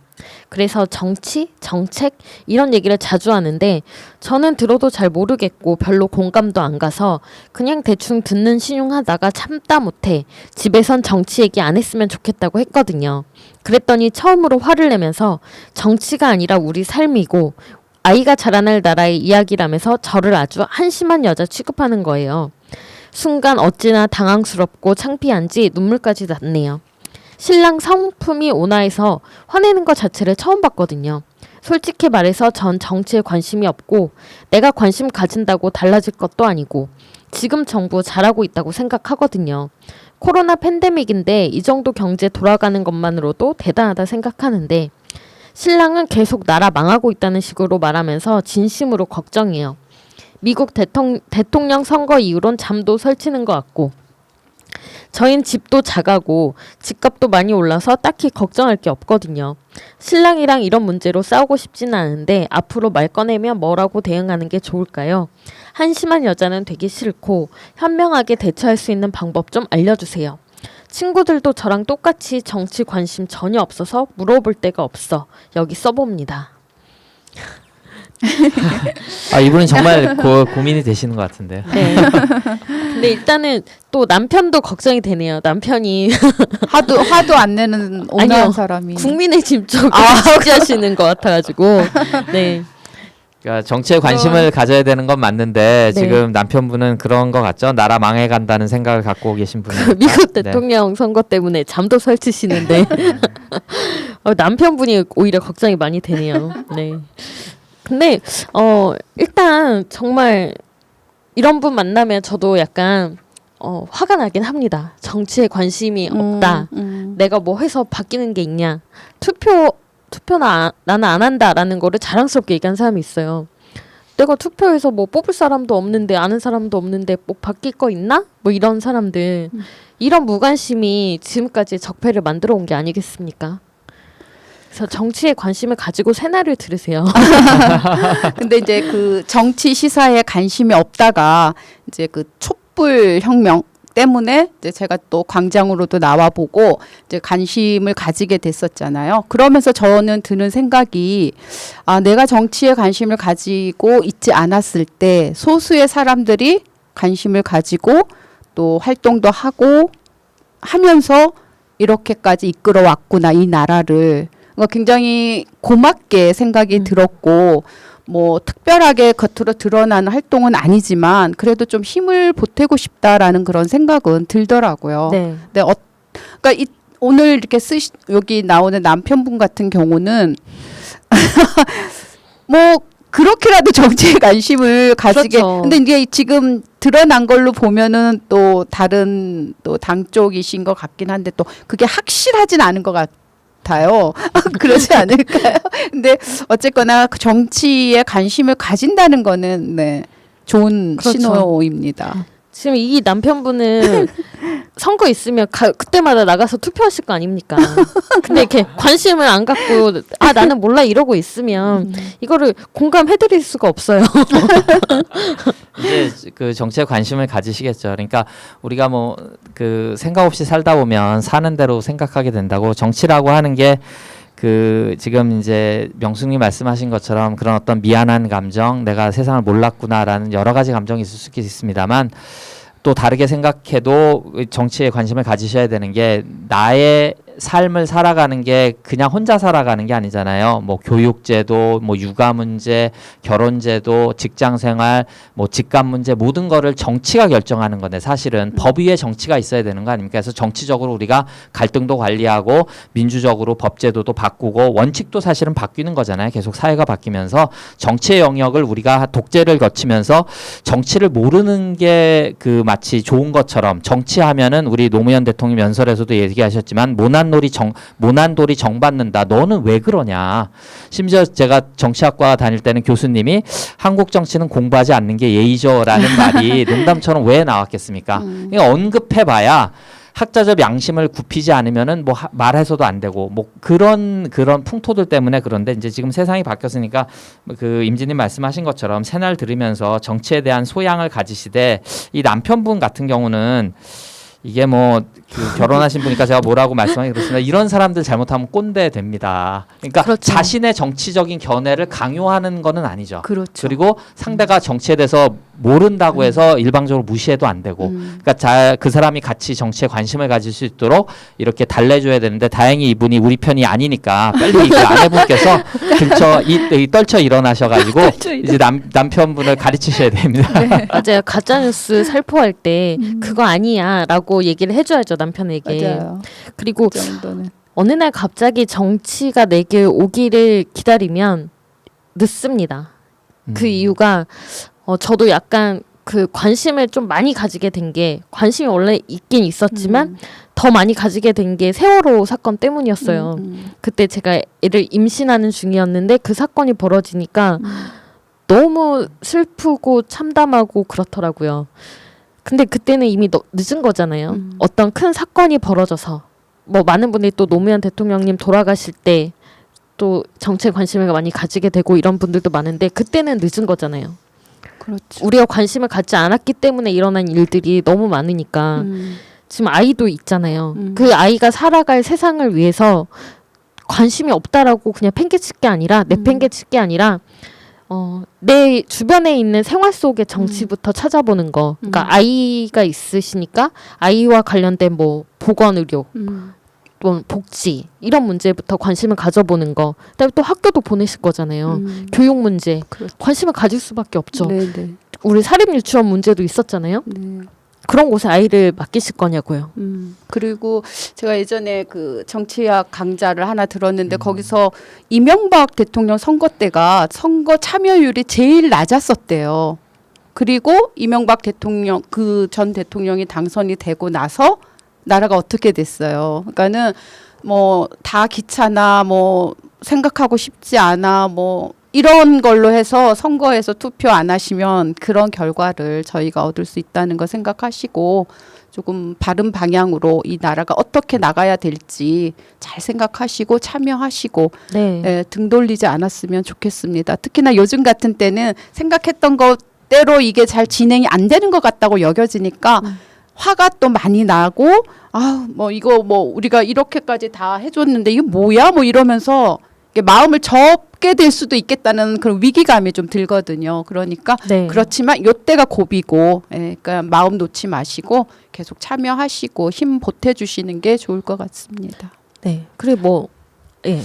그래서 정치, 정책 이런 얘기를 자주 하는데 저는 들어도 잘 모르겠고 별로 공감도 안 가서 그냥 대충 듣는 신용하다가 참다 못해 집에선 정치 얘기 안 했으면 좋겠다고 했거든요. 그랬더니 처음으로 화를 내면서 정치가 아니라 우리 삶이고 아이가 자라날 나라의 이야기라면서 저를 아주 한심한 여자 취급하는 거예요. 순간 어찌나 당황스럽고 창피한지 눈물까지 났네요. 신랑 성품이 온화해서 화내는 것 자체를 처음 봤거든요. 솔직히 말해서 전 정치에 관심이 없고 내가 관심 가진다고 달라질 것도 아니고 지금 정부 잘하고 있다고 생각하거든요. 코로나 팬데믹인데 이 정도 경제 돌아가는 것만으로도 대단하다 생각하는데 신랑은 계속 나라 망하고 있다는 식으로 말하면서 진심으로 걱정해요. 미국 대통령 선거 이후론 잠도 설치는 것 같고 저희는 집도 작아고 집값도 많이 올라서 딱히 걱정할 게 없거든요. 신랑이랑 이런 문제로 싸우고 싶지는 않은데 앞으로 말 꺼내면 뭐라고 대응하는 게 좋을까요? 한심한 여자는 되기 싫고 현명하게 대처할 수 있는 방법 좀 알려주세요. 친구들도 저랑 똑같이 정치 관심 전혀 없어서 물어볼 데가 없어 여기 써봅니다. 아, 이분은 정말 고민이 되시는 것 같은데요. 네. 근데 일단은 또 남편도 걱정이 되네요. 남편이 화도 안 내는 온화한 아니요. 사람이. 국민의 짐 쪽을 지지하시는 것 같아가지고 네. 그러니까 정치에 관심을 가져야 되는 건 맞는데 네. 지금 남편분은 그런 것 같죠? 나라 망해간다는 생각을 갖고 계신 분이 미국 대통령 선거 때문에 잠도 설치시는데 남편분이 오히려 걱정이 많이 되네요. 네. 근데 일단 정말 이런 분 만나면 저도 약간 화가 나긴 합니다. 정치에 관심이 없다. 내가 뭐 해서 바뀌는 게 있냐. 투표나 나는 안 한다라는 거를 자랑스럽게 얘기한 사람이 있어요. 내가 투표해서 뭐 뽑을 사람도 없는데 아는 사람도 없는데 뭐 바뀔 거 있나? 뭐 이런 사람들. 이런 무관심이 지금까지 적폐를 만들어 온 게 아니겠습니까? 그래서 정치에 관심을 가지고 새날을 들으세요. 근데 이제 그 정치 시사에 관심이 없다가 이제 그 촛불 혁명 때문에 이제 제가 또 광장으로도 나와 보고 이제 관심을 가지게 됐었잖아요. 그러면서 저는 드는 생각이 내가 정치에 관심을 가지고 있지 않았을 때 소수의 사람들이 관심을 가지고 또 활동도 하고 하면서 이렇게까지 이끌어 왔구나 이 나라를. 굉장히 고맙게 생각이 들었고 뭐 특별하게 겉으로 드러나는 활동은 아니지만 그래도 좀 힘을 보태고 싶다라는 그런 생각은 들더라고요. 네. 네, 그러니까 오늘 이렇게 여기 나오는 남편분 같은 경우는 뭐 그렇게라도 정치에 관심을 가지게. 그렇죠. 근데 이게 지금 드러난 걸로 보면은 또 다른 또 당 쪽이신 것 같긴 한데 또 그게 확실하진 않은 것 같아요. 그러지 않을까요? 근데 어쨌거나 그 정치에 관심을 가진다는 거는 네, 좋은 그렇죠. 신호입니다. 지금 이 남편분은 선거 있으면 그때마다 나가서 투표하실 거 아닙니까? 근데 이렇게 관심을 안 갖고 나는 몰라 이러고 있으면 이거를 공감해드릴 수가 없어요. 이제 그 정치에 관심을 가지시겠죠. 그러니까 우리가 뭐 그 생각 없이 살다 보면 사는 대로 생각하게 된다고. 정치라고 하는 게 그 지금 이제 명숙님 말씀하신 것처럼 그런 어떤 미안한 감정, 내가 세상을 몰랐구나라는 여러 가지 감정이 있을 수 있습니다만 또 다르게 생각해도 정치에 관심을 가지셔야 되는 게 나의 삶을 살아가는 게 그냥 혼자 살아가는 게 아니잖아요. 뭐 교육제도, 뭐 육아 문제, 결혼제도, 직장생활, 뭐 직감 문제 모든 거를 정치가 결정하는 건데 사실은 법 위에 정치가 있어야 되는 거 아닙니까? 그래서 정치적으로 우리가 갈등도 관리하고 민주적으로 법제도도 바꾸고 원칙도 사실은 바뀌는 거잖아요. 계속 사회가 바뀌면서 정치의 영역을 우리가 독재를 거치면서 정치를 모르는 게 그 마치 좋은 것처럼 정치하면은 우리 노무현 대통령 연설에서도 얘기하셨지만 모난돌이 정받는다. 너는 왜 그러냐. 심지어 제가 정치학과 다닐 때는 교수님이 한국 정치는 공부하지 않는 게 예의죠라는 말이 농담처럼 왜 나왔겠습니까? 그러니까 언급해봐야 학자적 양심을 굽히지 않으면은 뭐 말해서도 안 되고 뭐 그런 풍토들 때문에 그런데 이제 지금 세상이 바뀌었으니까 그 임진님 말씀하신 것처럼 새날 들으면서 정치에 대한 소양을 가지시되 이 남편분 같은 경우는 이게 뭐 그 결혼하신 분이니까 제가 뭐라고 말씀하기 그렇습니다. 이런 사람들 잘못하면 꼰대 됩니다. 그러니까 그렇죠. 자신의 정치적인 견해를 강요하는 거는 아니죠. 그렇죠. 그리고 상대가 정치에 대해서 모른다고 해서 일방적으로 무시해도 안 되고 그러니까 그 사람이 같이 정치에 관심을 가질 수 있도록 이렇게 달래줘야 되는데 다행히 이분이 우리 편이 아니니까 빨리 그 아내분께서 떨쳐 일어나셔가지고 이제 남편분을 가르치셔야 됩니다. 네. 맞아요. 가짜뉴스 살포할 때 그거 아니야라고 얘기를 해줘야죠 남편에게. 맞아요. 그리고 그 정도는. 어느 날 갑자기 정치가 내게 오기를 기다리면 늦습니다. 그 이유가 저도 약간 그 관심을 좀 많이 가지게 된 게 관심이 원래 있긴 있었지만 더 많이 가지게 된 게 세월호 사건 때문이었어요. 그때 제가 애를 임신하는 중이었는데 그 사건이 벌어지니까 너무 슬프고 참담하고 그렇더라고요. 근데 그때는 이미 늦은 거잖아요. 어떤 큰 사건이 벌어져서 뭐 많은 분들이 또 노무현 대통령님 돌아가실 때 또 정치에 관심을 많이 가지게 되고 이런 분들도 많은데 그때는 늦은 거잖아요. 그렇죠. 우리가 관심을 갖지 않았기 때문에 일어난 일들이 너무 많으니까 지금 아이도 있잖아요. 그 아이가 살아갈 세상을 위해서 관심이 없다라고 그냥 팽개칠 게 아니라 내팽개칠 게 아니라 내 주변에 있는 생활 속의 정치부터 찾아보는 거. 그러니까 아이가 있으시니까 아이와 관련된 뭐 보건의료, 또 복지 이런 문제부터 관심을 가져보는 거. 그다음에 또 학교도 보내실 거잖아요. 교육 문제 그렇죠. 관심을 가질 수밖에 없죠. 네네. 우리 사립 유치원 문제도 있었잖아요. 네. 그런 곳에 아이를 맡기실 거냐고요. 그리고 제가 예전에 그 정치학 강좌를 하나 들었는데 거기서 이명박 대통령 선거 때가 선거 참여율이 제일 낮았었대요. 그리고 이명박 대통령 그 전 대통령이 당선이 되고 나서 나라가 어떻게 됐어요. 그러니까는 뭐 다 귀찮아, 뭐 생각하고 싶지 않아, 뭐 이런 걸로 해서 선거에서 투표 안 하시면 그런 결과를 저희가 얻을 수 있다는 거 생각하시고 조금 바른 방향으로 이 나라가 어떻게 나가야 될지 잘 생각하시고 참여하시고 네. 예, 등 돌리지 않았으면 좋겠습니다. 특히나 요즘 같은 때는 생각했던 것대로 이게 잘 진행이 안 되는 것 같다고 여겨지니까 화가 또 많이 나고 뭐 이거 뭐 우리가 이렇게까지 다 해줬는데 이게 뭐야 뭐 이러면서 마음을 접게 될 수도 있겠다는 그런 위기감이 좀 들거든요. 그러니까 네. 그렇지만 요때가 고비고 그러니까 마음 놓지 마시고 계속 참여하시고 힘 보태주시는 게 좋을 것 같습니다. 네. 그리고 뭐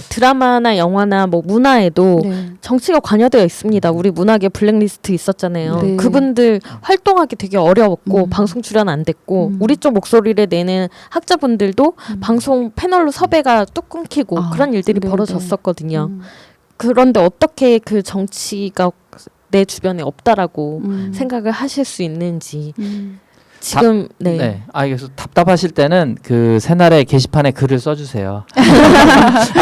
드라마나 영화나 뭐 문화에도 네. 정치가 관여되어 있습니다. 우리 문학에 블랙리스트 있었잖아요. 네. 그분들 활동하기 되게 어려웠고 방송 출연 안 됐고 우리 쪽 목소리를 내는 학자분들도 방송 패널로 섭외가 뚝 끊기고 그런 일들이 네, 벌어졌었거든요. 그런데 어떻게 그 정치가 내 주변에 없다라고 생각을 하실 수 있는지 지금 네. 그래서 답답하실 때는 그 새날의 게시판에 글을 써주세요.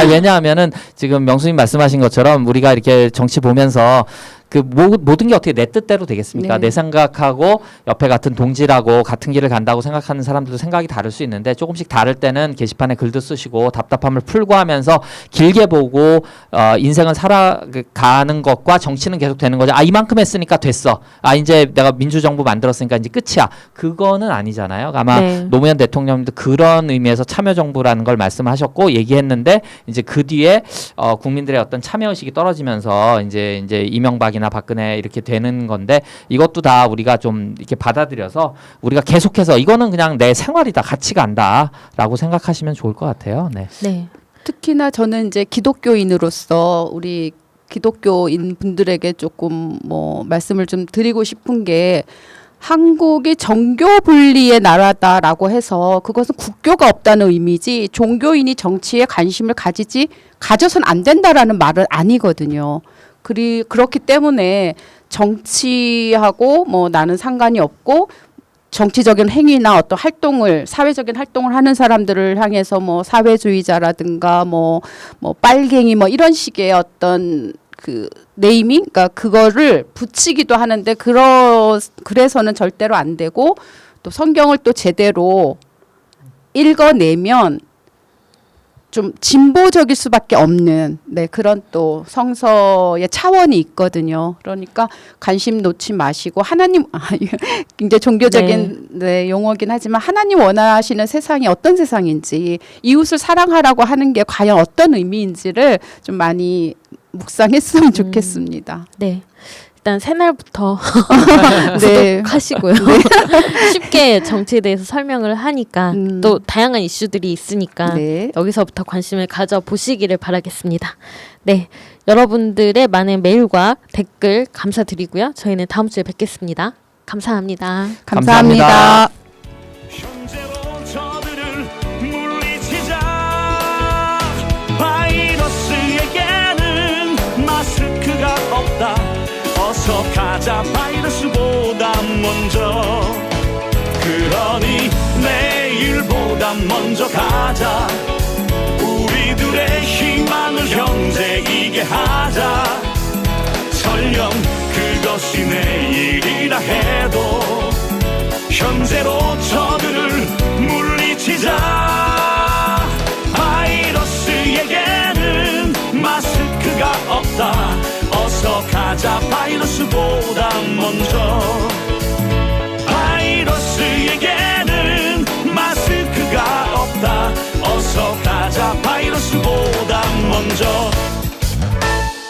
왜냐하면은 지금 명수님 말씀하신 것처럼 우리가 이렇게 정치 보면서 그 모든 게 어떻게 내 뜻대로 되겠습니까? 네. 내 생각하고 옆에 같은 동지라고 같은 길을 간다고 생각하는 사람들도 생각이 다를 수 있는데 조금씩 다를 때는 게시판에 글도 쓰시고 답답함을 풀고 하면서 길게 보고 인생을 살아가는 것과 정치는 계속 되는 거죠. 이만큼 했으니까 됐어. 이제 내가 민주정부 만들었으니까 이제 끝이야. 그거는 아니잖아요. 아마 노무현 대통령님도 그런 의미에서 참여정부라는 걸 말씀하셨고 얘기했는데 이제 그 뒤에 국민들의 어떤 참여의식이 떨어지면서 이제 이명박의 이명박이나 박근혜 이렇게 되는 건데 이것도 다 우리가 좀 이렇게 받아들여서 우리가 계속해서 이거는 그냥 내 생활이다, 같이 간다라고 생각하시면 좋을 것 같아요. 네. 네. 특히나 저는 이제 기독교인으로서 우리 기독교인 분들에게 조금 뭐 말씀을 좀 드리고 싶은 게 한국이 정교 분리의 나라다라고 해서 그것은 국교가 없다는 의미지 종교인이 정치에 관심을 가져선 안 된다라는 말은 아니거든요. 그렇기 때문에 정치하고 뭐 나는 상관이 없고 정치적인 행위나 어떤 활동을 사회적인 활동을 하는 사람들을 향해서 뭐 사회주의자라든가 뭐 빨갱이 뭐 이런 식의 어떤 그 네이밍 그러니까 그거를 붙이기도 하는데 그래서는 절대로 안 되고 또 성경을 또 제대로 읽어내면 좀 진보적일 수밖에 없는 그런 또 성서의 차원이 있거든요. 그러니까 관심 놓지 마시고 하나님 굉장히 종교적인 용어긴 하지만 하나님 원하시는 세상이 어떤 세상인지 이웃을 사랑하라고 하는 게 과연 어떤 의미인지를 좀 많이 묵상했으면 좋겠습니다. 네. 일단 새날부터 네. 구독하시고요. 쉽게 정치에 대해서 설명을 하니까 또 다양한 이슈들이 있으니까 네. 여기서부터 관심을 가져보시기를 바라겠습니다. 네, 여러분들의 많은 메일과 댓글 감사드리고요. 저희는 다음 주에 뵙겠습니다. 감사합니다. 감사합니다. 현재로 저들을 물리치자. 바이러스에게는 마스크가 없다. 어서 가자 바이러스보다 먼저. 그러니 내일보다 먼저 가자. 우리들의 희망을 현재이게 하자. 설령 그것이 내일이라 해도 현재로 저들을 물리치자. 바이러스에게는 마스크가 없다. 어서 가자 바이러스보다 먼저. 바이러스에게는 마스크가 없다. 어서 가자 바이러스보다 먼저.